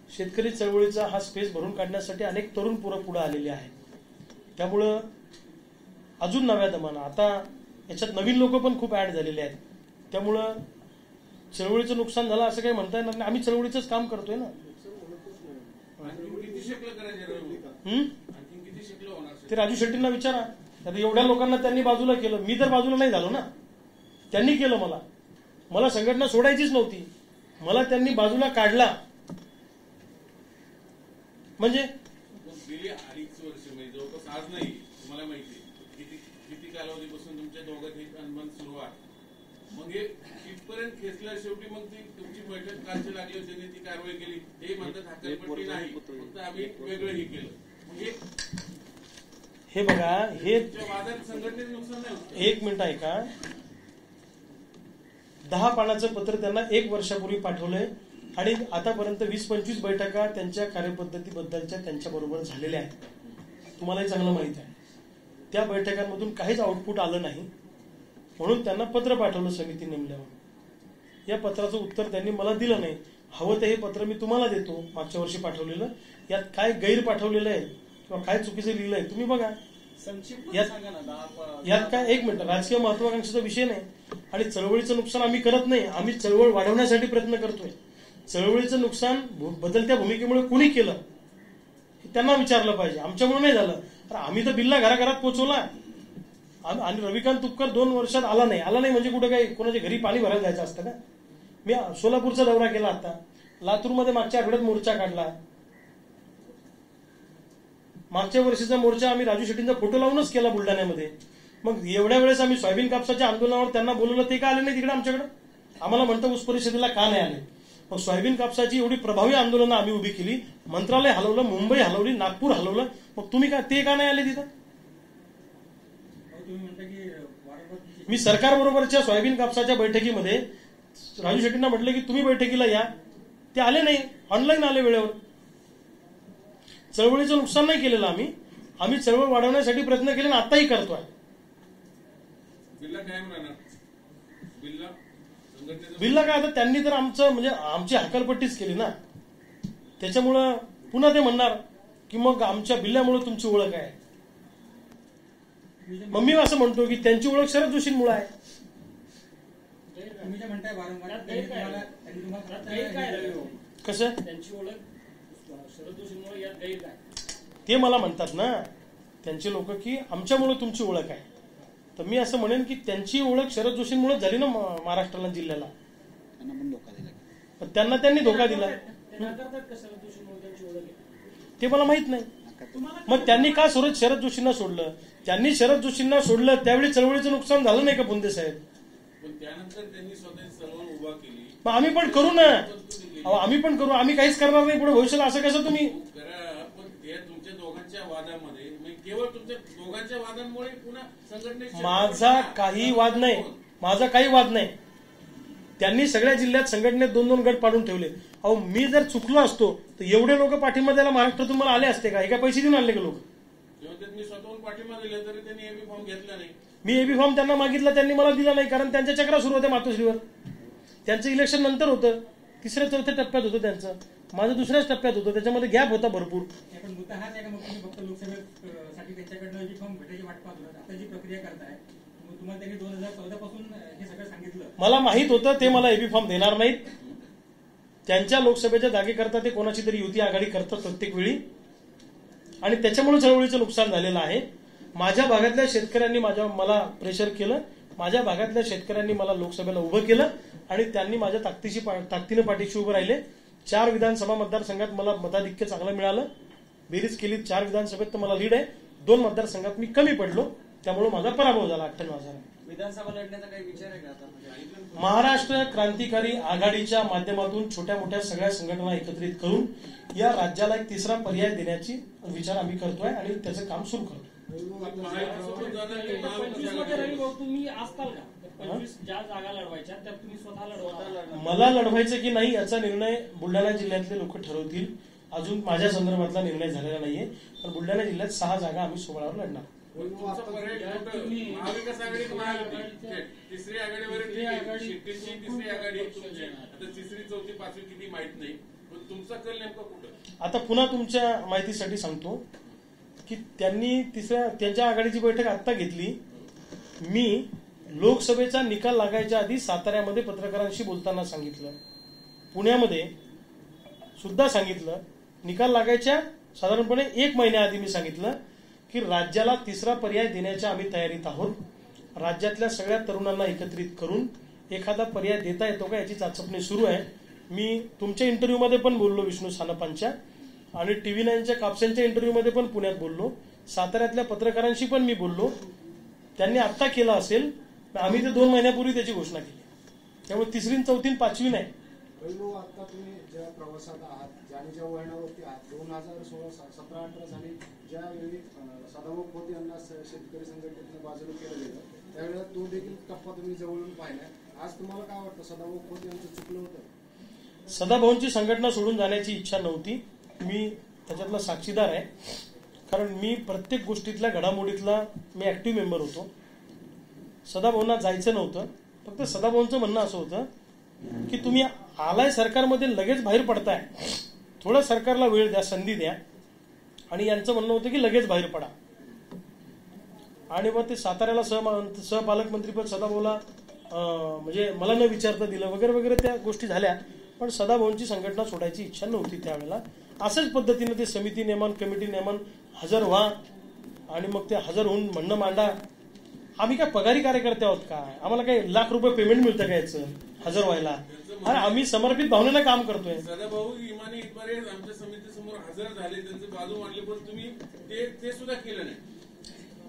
शेतकरी चळवळीचा हा स्पेस भरून काढण्यासाठी अनेक तरुण पुढे आलेले आहेत. त्यामुळं अजून नव्या दमानं आता याच्यात नवीन लोक पण खूप ऍड झालेले आहेत. त्यामुळं चळवळीचं नुकसान झालं असं काही म्हणता येणार नाही. आम्ही चळवळीचंच काम करतोय ना. ते राजू शेट्टींना विचारा. आता एवढ्या लोकांना त्यांनी बाजूला केलं. मी तर बाजूला नाही झालो ना, त्यांनी केलं. मला संघटना सोडायचीच नव्हती. मला त्यांनी बाजूला काढला. म्हणजे गेली 2.5 वर्ष म्हणजे जवळपास आज नाही, तुम्हाला माहिती किती कालावधीपासून तुमच्या दोघांत अनबन सुरू आहे. मग हे इथपर्यंत खेचलं. शेवटी मग ती तुमची बैठक कालची लागली होती, त्यांनी ती कारवाई केली. हे म्हणतात हक्कपट्टी नाही, फक्त आम्ही वेगळंही केलं. हे बघा, हे वादात संघटनेचं नुकसान नाही होतं. एक मिनिट ऐका. 10 पानाचं पत्र त्यांना 1 वर्षापूर्वी पाठवलंय आणि आतापर्यंत 20-25 बैठका त्यांच्या कार्यपद्धतीबद्दलच्या त्यांच्याबरोबर झालेल्या आहेत. तुम्हालाही चांगलं माहित आहे. त्या बैठकांमधून काहीच आउटपुट आलं नाही, म्हणून त्यांना पत्र पाठवलं समिती नेमल्यावर. या पत्राचं उत्तर त्यांनी मला दिलं नाही. हवं तर हे पत्र मी तुम्हाला देतो, मागच्या वर्षी पाठवलेलं. यात काय गैर पाठवलेलं आहे किंवा काय चुकीचं लिहिलं आहे तुम्ही बघा. यात काय, एक मिनिट, राजकीय महत्वाकांक्षेचा विषय नाही आणि चळवळीचं नुकसान आम्ही करत नाही. आम्ही चळवळ वाढवण्यासाठी प्रयत्न करतोय. चळवळीचं नुकसान बदलत्या भूमिकेमुळे कुणी केलं त्यांना विचारलं पाहिजे. आमच्यामुळे नाही झालं. आम्ही तर बिल्ला घराघरात पोहोचवला आणि रविकांत तुपकर 2 वर्षात आला नाही म्हणजे कुठं काही कोणाच्या घरी पाणी भरायला जायचं असतं का? मी सोलापूरचा दौरा केला, आता लातूरमध्ये मागच्या आठवड्यात मोर्चा काढला. मागच्या वर्षीचा मोर्चा आम्ही राजू शेट्टींचा फोटो लावूनच केला बुलढाण्यामध्ये. मग एवढ्या वेळेस आम्ही सोयाबीन कापसाच्या आंदोलनावर त्यांना बोलवलं, ते का आले नाही तिकडे आमच्याकडे? आम्हाला म्हणतं ऊस परिषदेला का नाही आले? मग सोयाबीन कापसाची एवढी प्रभावी आंदोलनं आम्ही उभी केली, मंत्रालय हलवलं, मुंबई हलवली, नागपूर हलवलं, मग तुम्ही का ते का नाही आले तिथं? मी सरकारबरोबरच्या सोयाबीन कापसाच्या बैठकीमध्ये राजू शेट्टींना म्हटलं की तुम्ही बैठकीला या, ते आले नाही. ऑनलाईन आले वेळेवर. चळवळीचं नुकसान नाही केलेलं आम्ही चळवळ वाढवण्यासाठी प्रयत्न केले आणि आताही करतोय. बिल्ला काय, आता त्यांनी तर आमची हकालपट्टीच केली ना. त्याच्यामुळं पुन्हा ते म्हणणार की मग आमच्या बिल्ल्यामुळे तुमची ओळख आहे. मग मी असं म्हणतो की त्यांची ओळख शरद जोशींमुळे आहे. कसं त्यांची ओळख शरद जोशींमुळे? ते मला म्हणतात ना त्यांचे लोक की आमच्यामुळे तुमची ओळख आहे. तर मी असं म्हणेन की त्यांची ओळख शरद जोशींमुळे झाली ना महाराष्ट्राला, जिल्ह्याला. त्यांना त्यांनी धोका दिला ते मला माहित नाही. मग त्यांनी का शरद जोशींना सोडलं? त्यांनी शरद जोशींना सोडलं त्यावेळी चळवळीचं नुकसान झालं नाही का बुंदे साहेब? त्यानंतर त्यांनी स्वतःची चळवळ उभा केली. मग आम्ही पण करू ना. आम्ही पण करू. आम्ही काहीच करणार नाही पुढे भविष्याला. असं कसं तुम्ही करा? पण तुमच्या दोघांच्या वादामध्ये केवळ तुमच्या दोघांच्या वादांमुळे पुन्हा संघटनेची माझा काही वाद नाही. त्यांनी सगळ्या जिल्ह्यात संघटनेत 2-2 गट पाडून ठेवले. अहो, मी जर चुकलो असतो तर एवढे लोक पाठिंबा द्यायला महाराष्ट्रातून मला आले असते का? एका पैसे देऊन आणले का लोक? मी स्वतःहून पाठिंबा दिला तरी त्यांनी एबी फॉर्म घेतला नाही. मी एबी फॉर्म त्यांना मागितला, त्यांनी मला दिला नाही. कारण त्यांच्या चक्रा सुरू होत्या मातोश्रीवर. त्यांचं इलेक्शन नंतर होतं, 3-4 टप्प्यात होतं त्यांचं. माझं 2ऱ्याच टप्प्यात होतं. त्याच्यामध्ये गॅप होता भरपूर. फक्त लोकसभेसाठी त्यांच्याकडनं जी फॉर्म भेटायची वाट पाहत होता, आता जी प्रक्रिया करताय, तुम्हाला त्यांनी 2014 पासून हे सगळं सांगितलं. मला माहित होतं ते मला एबी फॉर्म देणार नाहीत. त्यांच्या लोकसभेच्या जागेकरता ते कोणाची तरी युती आघाडी करतात प्रत्येक वेळी आणि त्याच्यामुळे चळवळीचं नुकसान झालेलं आहे. माझ्या भागातल्या शेतकऱ्यांनी मला प्रेशर केलं. माझ्या भागातल्या शेतकऱ्यांनी मला लोकसभेला उभं केलं आणि त्यांनी माझ्या ताकदीनं पाठीशी उभं राहिले. 4 विधानसभा मतदारसंघात मला मताधिक्य चांगलं मिळालं. बेरीज केली 4 विधानसभेत तर मला लीड आहे. 2 मतदारसंघात मी कमी पडलो, त्यामुळे माझा पराभव झाला 98,000. विधानसभा लढण्याचा काही विचार आहे का आता? महाराष्ट्र क्रांतिकारी आघाडीच्या माध्यमातून छोट्या मोठ्या सगळ्या संघटना एकत्रित करून या राज्याला एक 3रा पर्याय देण्याची विचार आम्ही करतोय आणि त्याचं काम सुरू करतोय. तुम्ही असताल का? 25 ज्या जागा लढवायच्या त्या तुम्ही स्वतः लढवता? मला लढवायचं की नाही याचा निर्णय बुलढाणा जिल्ह्यातले लोक ठरवतील. अजून माझ्या संदर्भातला निर्णय झालेला नाहीये. पण बुलढाणा जिल्ह्यात 6 जागा आम्ही 16वर लढणार. महाविकास आघाडी, तिसरी आघाडीवर, तिसरी आघाडी, आता 3री, 4थी, 5वी किती माहित नाही. पण बदल नेमका कुठं? आता पुन्हा तुमच्या माहितीसाठी सांगतो की त्यांनी त्यांच्या आघाडीची बैठक आत्ता घेतली. मी लोकसभेचा निकाल लागायच्या आधी साताऱ्यामध्ये पत्रकारांशी बोलताना सांगितलं, पुण्यामध्ये सुद्धा सांगितलं, निकाल लागायच्या साधारणपणे 1 महिन्याआधी मी सांगितलं की राज्याला तिसरा पर्याय देण्याच्या आम्ही तयारीत आहोत. राज्यातल्या सगळ्या तरुणांना एकत्रित करून एखादा पर्याय देता येतो का याची चाचपणी सुरू आहे. मी तुमच्या इंटरव्ह्यूमध्ये पण बोललो, विष्णू सानपांच्या, आणि TV9च्या कापसेंच्या इंटरव्ह्यूमध्ये पण पुण्यात बोललो, साताऱ्यातल्या पत्रकारांशी पण मी बोललो. त्यांनी आत्ता केलं असेल, आम्ही ते 2 महिन्यापूर्वी त्याची घोषणा केली. त्यामुळे 3री, 4थी, 5वी नाही. आता तुम्ही ज्या प्रवासात आहात आणि ज्या वळणावरती आहात, 2016, 17, 18 साली ज्यावेळी सदाभाऊ खोत यांना शेतकरी संघटनेतून बाजूला केलं गेलं, त्यावेळेला तो देखील टप्पा तुम्ही जवळून पाहिलाय. आज तुम्हाला काय वाटतं, सदाभाऊ खोत यांचं चुकलं होतं? सदाभाऊंची संघटना सोडून जाण्याची इच्छा नव्हती. मी त्याच्यातला साक्षीदार आहे, कारण मी प्रत्येक गोष्टीतल्या घडामोडीतला मी ऍक्टिव्ह मेंबर होतो. सदाभाऊंना जायचं नव्हतं. फक्त सदाभाऊंचं म्हणणं असं होतं की तुम्ही आलाय सरकारमध्ये, लगेच बाहेर पडताय, थोडं सरकारला वेळ द्या, संधी द्या. आणि यांचं म्हणणं होतं की लगेच बाहेर पडा. आणि मग ते साताऱ्याला सहपालकमंत्रीपद सदाभाऊला म्हणजे मला न विचारता दिलं वगैरे वगैरे त्या गोष्टी झाल्या. पण सदाभाऊंची संघटना सोडायची इच्छा नव्हती त्यावेळेला. असंच पद्धतीनं ते समिती नेमन, कमिटी नेमन, हजर व्हा आणि मग ते हजर होऊन म्हणणं मांडा. आम्ही काय पगारी कार्यकर्ते आहोत काय? आम्हाला काही लाख रुपये पेमेंट मिळतं का याचं हजर व्हायला? अरे आम्ही समर्पित भावनेनं काम करतोय. सदाभाऊ इमानी इतबारे आमच्या समितीसमोर हजर झाले, त्यांचे बाजू मांडले, पण तुम्ही ते सुद्धा केलं नाही.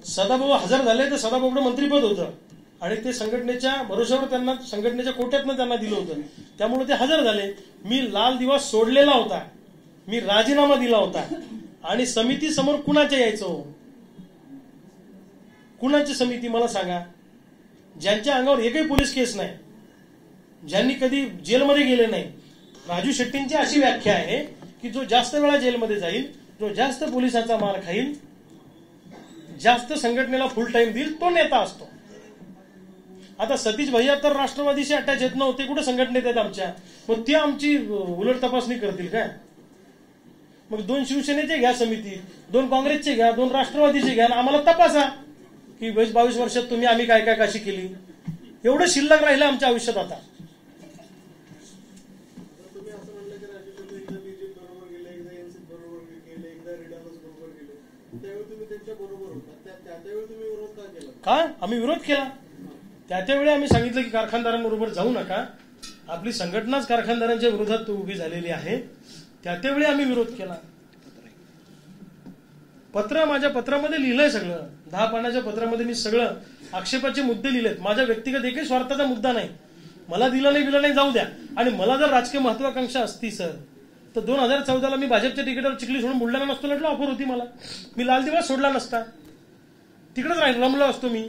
सदाभाऊ हजर झाले तर सदाभाऊकडे मंत्रीपद होतं आणि ते संघटनेच्या भरोश्यावर त्यांना, संघटनेच्या कोट्यातनं त्यांना दिलं होतं, त्यामुळे ते हजर झाले. मी लाल दिवस सोडलेला होता, मी राजीनामा दिला होता. आणि समिती समोर कुणाच्या यायचं? कुणाची समिती मला सांगा? ज्यांच्या अंगावर एकही पोलीस केस नाही, ज्यांनी कधी जेलमध्ये गेले नाही. राजू शेट्टींची अशी व्याख्या आहे की जो जास्त वेळा जेलमध्ये जाईल, जो जास्त पोलिसांचा मार खाईल, जास्त संघटनेला फुल टाइम देईल, तो नेता असतो. आता सतीश भैया तर राष्ट्रवादीशी अटॅच येत नव्हते, कुठे संघटनेत आहेत आमच्या, मग ती आमची उलट तपासणी करतील काय? मग 2 शिवसेनेचे घ्या समिती, 2 काँग्रेसचे घ्या, 2 राष्ट्रवादीचे घ्या, आम्हाला तपासा की 22 वर्षात तुम्ही आम्ही काय काय कशी केली. एवढं शिल्लक राहिलं आमच्या आयुष्यात. आता तुम्ही असं म्हणलं की राजू एकदा बीजेपी बरोबर गेले, एकदा एनसी बरोबर गेले, एकदा रिडाबस बरोबर गेले, त्यावेळी तुम्ही त्यांच्या बरोबर होता, त्यावेळी तुम्ही विरोध का केला? का आम्ही विरोध केला? त्यावेळी आम्ही सांगितलं की कारखानदारांबरोबर जाऊ नका, आपली संघटनाच कारखानदारांच्या विरोधात उभी झालेली आहे. त्यावेळी आम्ही विरोध केला. पत्र, माझ्या पत्रामध्ये लिहिलंय सगळं, 10 पानाच्या पत्रामध्ये मी सगळं आक्षेपाचे मुद्दे लिहिलेत. माझ्या व्यक्तिगत एकही स्वार्थाचा मुद्दा नाही. मला दिलं नाही जाऊ द्या. आणि मला जर राजकीय महत्वाकांक्षा असती सर, तर 2014ला मी भाजपच्या तिकीटावर चिखली सोडून बुलढाणा नसतो लढलो. ऑफर होती मला, मी लाल दिवस सोडला नसता, तिकडेच रमलो असतो मी.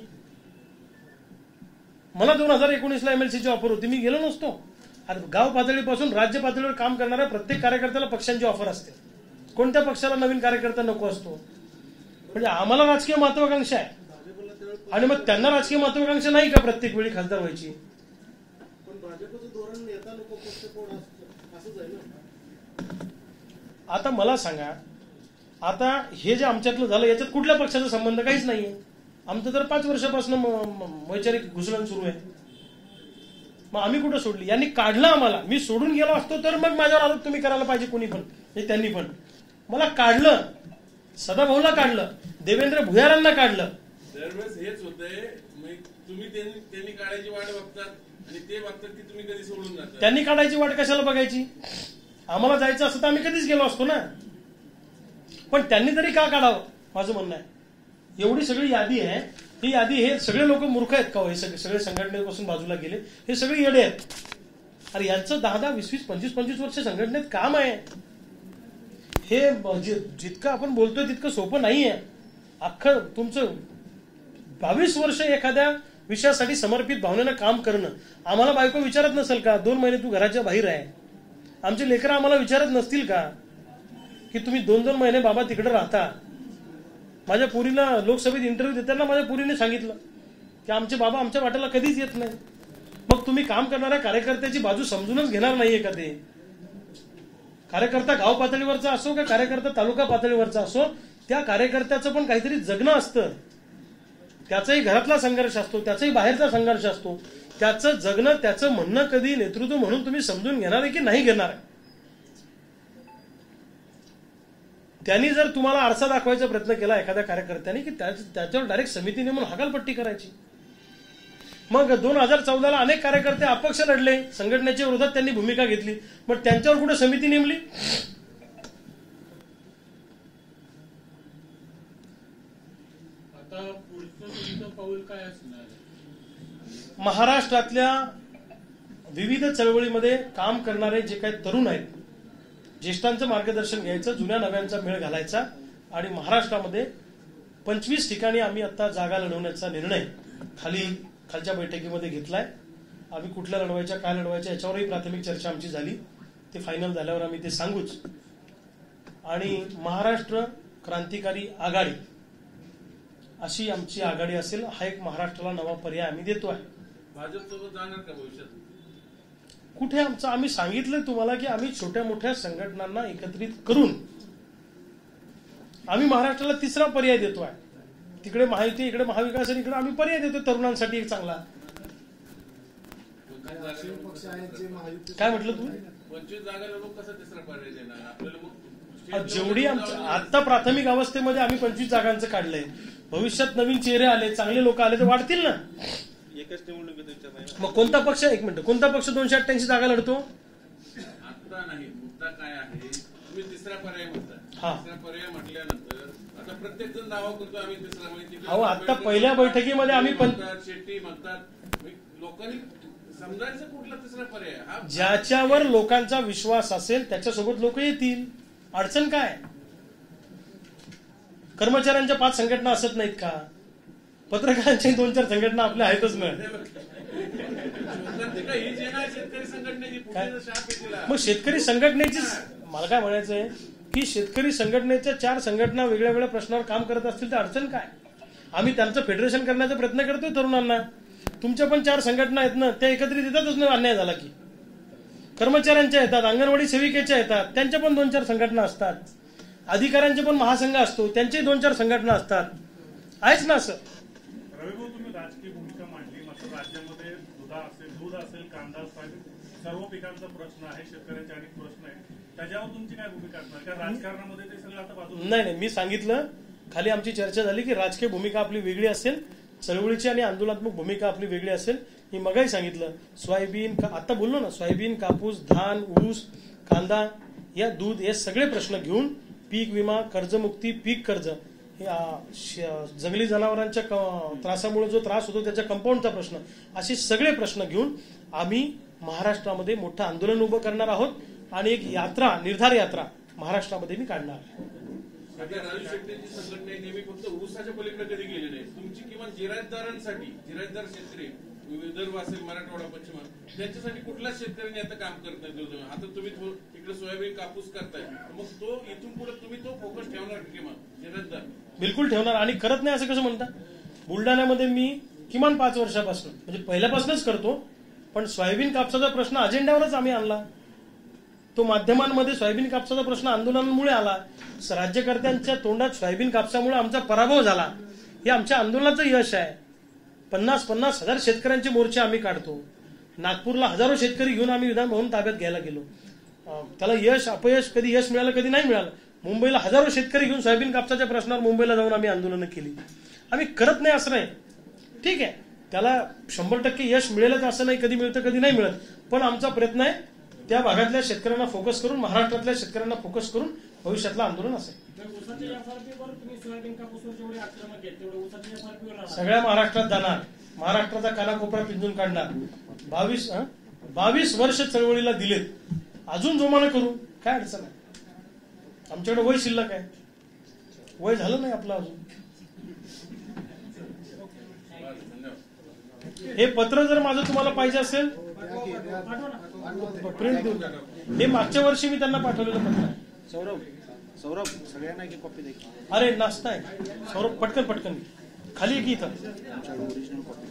मला 2019ला MLCची ऑफर होती, मी गेलो नसतो. आता गाव पातळीपासून राज्य पातळीवर काम करणाऱ्या प्रत्येक कार्यकर्त्याला पक्षांची ऑफर असते. कोणत्या पक्षाला नवीन कार्यकर्ता नको असतो? म्हणजे आम्हाला राजकीय महत्वाकांक्षा आहे आणि मग त्यांना राजकीय महत्वाकांक्षा नाही का प्रत्येक वेळी खासदार व्हायची? पण भाजपचं धोरण नेता नको पक्ष कोण असंच आहे ना. आता मला सांगा, आता हे जे आमच्यातलं झालं याच्यात कुठल्या पक्षाचा संबंध? काहीच नाहीये. आमचं तर 5 वर्षापासून वैचारिक घुसळण सुरू आहे. मग आम्ही कुठं सोडली? यांनी काढलं आम्हाला. मी सोडून गेलो असतो तर मग माझ्यावर आरोप तुम्ही करायला पाहिजे, कोणी पण, त्यांनी पण. मला काढलं, सदाभाऊला काढलं, देवेंद्र भुयारांना काढलं. दरवेळेस हेच होतंय, तुम्ही त्यांनी काढायची वाट बघतात आणि ते बघतात की तुम्ही कधी सोडून जाता. त्यांनी काढायची वाट कशाला बघायची? आम्हाला जायचं असतं तर आम्ही कधीच गेलो असतो ना. पण त्यांनी तरी का काढावं, माझं म्हणणं आहे. एवढी सगळी यादी आहे, ही यादी, हे सगळे लोक मूर्ख आहेत का? हे सगळे संघटनेपासून बाजूला गेले, हे सगळे येडे आहेत. अरे यांचं 10-10, 20-20, 25-25 वर्ष संघटनेत काम आहे. हे जितकं आपण बोलतोय तितकं सोपं नाहीये. अख्खं तुमचं 22 वर्ष एखाद्या विषयासाठी समर्पित भावनेनं काम करणं. आम्हाला बायको विचारत नसेल का 2 महिने तू घराच्या बाहेर आहे? आमचे लेकरं आम्हाला विचारत नसतील का की तुम्ही 2-2 महिने बाबा तिकडे राहता? माझ्या पुरीला लोकसभेत इंटरव्ह्यू देताना माझ्या पुरीने सांगितलं की आमचे बाबा आमच्या वाट्याला कधीच येत नाही. मग तुम्ही काम करणाऱ्या कार्यकर्त्याची बाजू समजूनच घेणार नाहीये का? ते कार्यकर्ता गाव पातळीवरचा असो का कार्यकर्ता तालुका पातळीवरचा असो, त्या कार्यकर्त्याचं पण काहीतरी जगणं असतं. त्याचाही घरातला संघर्ष असतो, त्याचाही बाहेरचा संघर्ष असतो. त्याचं जगणं, त्याचं म्हणणं कधी नेतृत्व म्हणून तुम्ही समजून घेणार आहे की नाही घेणार आहे. त्यांनी जर तुम्हाला आरसा दाखवायचा प्रयत्न केला एखाद्या कार्यकर्त्याने की त्याच्यावर डायरेक्ट समिती नेमून हकालपट्टी करायची. मग 2014ला अनेक कार्यकर्ते अपक्ष लढले, संघटनेच्या विरोधात त्यांनी भूमिका घेतली, मग त्यांच्यावर कुठे समिती नेमली? आता पुढचं तुमचं पाऊल काय असणार? महाराष्ट्रातल्या विविध चळवळीमध्ये काम करणारे जे काही तरुण आहेत, ज्येष्ठांचं मार्गदर्शन घ्यायचं, जुन्या नव्यांचा मेळ घालायचा आणि महाराष्ट्रामध्ये 25 ठिकाणी आम्ही आता जागा लढवण्याचा निर्णय खालच्या बैठकीमध्ये घेतलाय. आम्ही कुठल्या लढवायच्या, काय लढवायच्या याच्यावरही प्राथमिक चर्चा आमची झाली. ते फायनल झाल्यावर आम्ही ते सांगूच. आणि महाराष्ट्र क्रांतिकारी आघाडी अशी आमची आघाडी असेल. हा एक महाराष्ट्राला नवा पर्याय आम्ही देतो आहे. भाजपसोबत जाणार का भविष्यात? कुठे आमचं, आम्ही सांगितलं तुम्हाला की आम्ही छोट्या मोठ्या संघटनांना एकत्रित करून आम्ही महाराष्ट्राला तिसरा पर्याय देतोय. तिकडे महायुती, इकडे महाविकास आणि इकडे आम्ही पर्याय देतो तरुणांसाठी एक चांगला. काय म्हटलं तुम्ही? 25 जागा लढवून कसा तिसरा पर्याय देणार आपल्याला? जेवढी आमच्या आता प्राथमिक अवस्थेमध्ये आम्ही 25 जागांचं काढलंय. भविष्यात नवीन चेहरे आले, चांगले लोक आले तर वाढतील ना. एकच निवडणूक. मग कोणता पक्ष, एक मिनिट, कोणता पक्ष 288 जागा लढतो? आता नाही, मुद्दा काय आहे, तुम्ही तिसरा पर्याय म्हणता. तिसरा पर्याय म्हटल्यानंतर आता प्रत्येक जण दावा करतो आम्ही तिसरा. अहो, आता पहिल्या बैठकीमध्ये आम्ही शेट्टी म्हणतात. लोकांनी समजायचं कुठला तिसरा पर्याय. ज्याच्यावर लोकांचा विश्वास असेल त्याच्यासोबत लोक येतील. अडचण काय? कर्मचाऱ्यांच्या 5 संघटना असत नाहीत का? पत्रकारांच्या 2-4 संघटना आपल्या आहेतच ना. मग शेतकरी संघटनेची, मला काय म्हणायचंय की शेतकरी संघटनेच्या 4 संघटना वेगळ्या वेगळ्या प्रश्नावर काम करत असतील तर अडचण काय? आम्ही त्यांचं फेडरेशन करण्याचा प्रयत्न करतोय तरुणांना. तुमच्या पण 4 संघटना आहेत ना, त्या एकत्रित येतातच ना. अन्याय झाला की कर्मचाऱ्यांच्या येतात, अंगणवाडी सेविकेच्या येतात, त्यांच्या पण 2-4 संघटना असतात. अधिकाऱ्यांचे पण महासंघ असतो, त्यांच्याही 2-4 संघटना असतात. आहेच ना असं. रविभाऊ, तुम्ही राजकीय भूमिका मांडली, मात्र राज्यामध्ये दूध असेल, कांदा असेल, सर्व पिकांचा प्रश्न आहे, शेतकऱ्यांचे अनेक प्रश्न आहेत. त्याच्यावर तुमची काय भूमिका असणार? कारण राजकारणामध्ये ते सगळं आता बाजूला. नाही, मी सांगितलं, खाली आमची चर्चा झाली की राजकीय भूमिका आपली वेगळी असेल, चळवळीची आणि आंदोलनात्मक भूमिका आपली वेगळी असेल. मी मगाही सांगितलं, सोयाबीन, आता बोललो ना, सोयाबीन, कापूस, धान, ऊस, कांदा, या दूध, हे सगळे प्रश्न घेऊन पीक विमा, कर्जमुक्ती, पीक कर्ज, जंगली जनावरांच्या त्रासामुळे जो त्रास होतो त्याच्या कंपाऊंडचा प्रश्न, असे सगळे प्रश्न घेऊन आम्ही महाराष्ट्रामध्ये मोठं आंदोलन उभं करणार आहोत आणि एक यात्रा, निर्धार यात्रा महाराष्ट्रामध्ये मी काढणार आहे. राजू शेट्टींची संघटना नेहमी फक्त ऊसाच्या पलीकडे कधी गेली नाही. तुमची किमान जिरायतदारांसाठी, जिरायतदार शेतकरी विदर्भ असेल, मराठवाडा, पश्चिम, त्यांच्यासाठी कुठल्याच शेतकऱ्यांनी आता काम करत नाही. आता तुम्ही इकडे सोयाबीन, कापूस करताय, मग तो इथून पुढे तुम्ही तो फोकस ठेवणार किमान जिरायतदार? बिलकुल ठेवणार. आणि करत नाही असं कसं म्हणता? बुलढाण्यामध्ये मी किमान 5 वर्षापासून, म्हणजे पहिल्यापासूनच करतो, पण सोयाबीन कापसाचा प्रश्न अजेंड्यावरच आम्ही आणला. तो माध्यमांमध्ये सोयाबीन कापसाचा प्रश्न आंदोलनामुळे आला. राज्यकर्त्यांच्या तोंडात सोयाबीन कापसामुळे आमचा पराभव झाला. हे आमच्या आंदोलनाचं यश आहे. 50-50 हजार शेतकऱ्यांचे मोर्चे आम्ही काढतो. नागपूरला हजारो शेतकरी घेऊन आम्ही विधान भवन ताब्यात घ्यायला गेलो. त्याला यश अपयश, कधी यश मिळालं कधी नाही मिळालं. मुंबईला हजारो शेतकरी घेऊन सोयाबीन कापसाच्या प्रश्नावर मुंबईला जाऊन आम्ही आंदोलनं केली. आम्ही करत नाही असं नाही, ठीक आहे, त्याला 100% यश मिळेलच असं नाही, कधी मिळतं कधी नाही मिळत. पण आमचा प्रयत्न आहे त्या भागातल्या शेतकऱ्यांना फोकस करून, महाराष्ट्रातल्या शेतकऱ्यांना फोकस करून भविष्यातलं आंदोलन असेल. सगळ्या महाराष्ट्रात जाणार, महाराष्ट्राचा कानाकोपरा पिंजून काढणार. 22 वर्ष चळवळीला दिलेत, अजून जोमानं करू, काय अडचण आहे? आमच्याकडे वय शिल्लक आहे, वय झालं नाही आपलं अजून. हे पत्र जर माझं तुम्हाला पाहिजे असेल प्रिंट देऊ. हे मागच्या वर्षी मी त्यांना पाठवलेलं पत्र आहे. सौरभ सगळ्यांना एक कॉपी द्या. अरे नाश्ता आहे सौरभ, पटकन खाली की इथं ओरिजिनल कॉपी.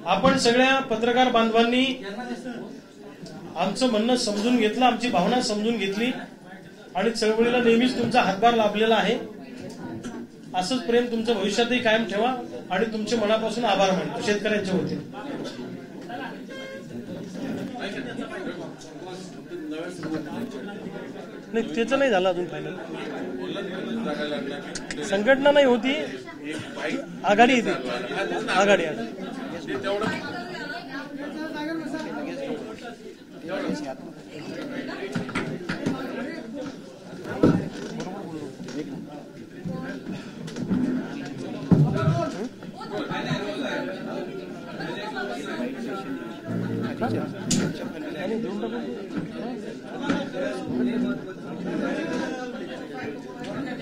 आपण सगळ्या पत्रकार बांधवांनी आमचं म्हणणं समजून घेतलं, आमची भावना समजून घेतली आणि चळवळीला नेहमीच तुमचा हातभार लाभलेला आहे. असंच प्रेम तुमचं भविष्यातही कायम ठेवा आणि तुमचे मनापासून आभार मानतो शेतकऱ्यांच्या वतीने. नाही त्याचं नाही झालं अजून फायनल. संघटना नाही होती, आघाडी येते, आघाडी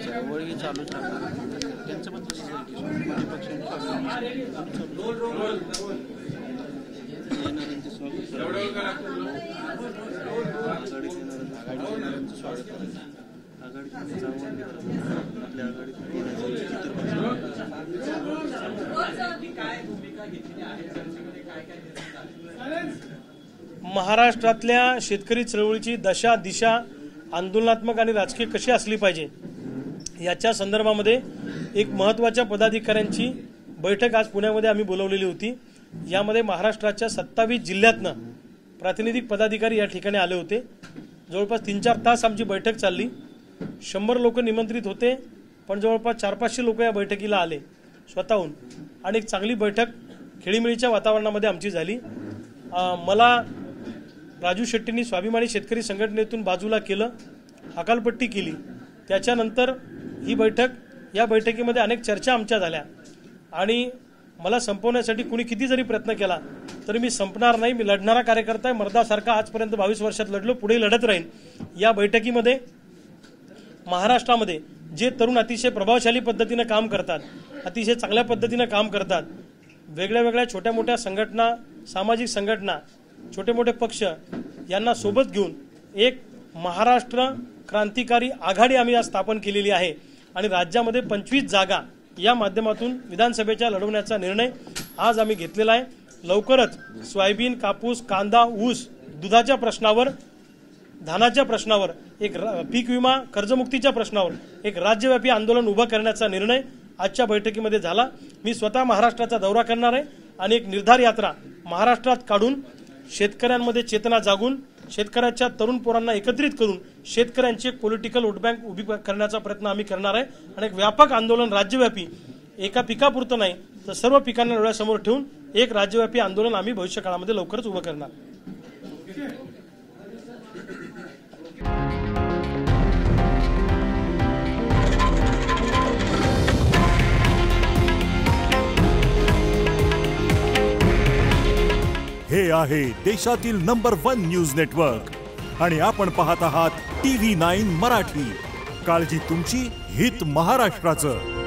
चळवळी चालूच राहणार. त्यांचं पण तसंच आहे की महाराष्ट्रातल्या शेतकरी चळवळीची दशा दिशा आंदोलनात्मक आणि राजकीय कशी असली पाहिजे याच्या संदर्भामध्ये एक महत्त्वाच्या पदाधिकाऱ्यांची बैठक आज पुण्यामध्ये आम्ही बोलवलेली होती. यामध्ये महाराष्ट्राच्या 27 जिल्ह्यातनं प्रातिनिधिक पदाधिकारी या ठिकाणी आले होते. जवळपास 3-4 तास आमची बैठक चालली. 100 लोक निमंत्रित होते, पण जवळपास 400-500 लोक या बैठकीला आले स्वतःहून आणि एक चांगली बैठक खेळीमेळीच्या वातावरणामध्ये आमची झाली. मला राजू शेट्टींनी स्वाभिमानी शेतकरी संघटनेतून बाजूला केलं, हकालपट्टी केली. त्याच्यानंतर या बैठकीमध्ये अनेक चर्चा आमच्या झाल्या आणि मला संपवण्यासाठी कुणी किती जरी प्रयत्न केला तरी मी संपणार नाही. मी लढणारा कार्यकर्ता आहे, मर्दासारखा आजपर्यंत 22 वर्षात लढलो, पुढे लढत राहीन. या बैठकीमध्ये महाराष्ट्रामध्ये जे तरुण अतिशय प्रभावशाली पद्धतीने काम करतात, अतिशय चांगल्या पद्धतीने काम करतात, वेगळ्या वेगळ्या छोट्या मोठ्या संघटना, सामाजिक संघटना, छोटे मोठे पक्ष यांना सोबत घेऊन एक महाराष्ट्र क्रांतिकारी आघाडी आम्ही आज स्थापन केलेली आहे आणि राज्यामध्ये 25 जागा या माध्यमातून विधानसभेच्या लढवण्याचा निर्णय आज आम्ही घेतलेला आहे. लवकरच सोयाबीन, कापूस, कांदा, ऊस, दुधाच्या प्रश्नावर, धानाच्या प्रश्नावर, एक पीक विमा, कर्जमुक्तीच्या प्रश्नावर एक राज्यव्यापी आंदोलन उभं करण्याचा निर्णय आजच्या बैठकीमध्ये झाला. मी स्वतः महाराष्ट्राचा दौरा करणार आहे आणि एक निर्धार यात्रा महाराष्ट्रात काढून शेतकऱ्यांमध्ये चेतना जागून शेतकऱ्याच्या तरुण पोरांना एकत्रित करून शेतकऱ्यांची एक पॉलिटिकल वोट बँक उभी करण्याचा प्रयत्न आम्ही करणार आहे आणि एक व्यापक आंदोलन राज्यव्यापी, एका पिकापुरतं नाही तर सर्व पिकांना डोळ्यासमोर ठेवून एक राज्यव्यापी आंदोलन आम्ही भविष्य काळामध्ये लवकरच उभं करणार. हे आहे देशातील नंबर 1 न्यूज नेटवर्क आणि आपण पाहत आहात TV9 मराठी. काळजी तुमची, हित महाराष्ट्राचं.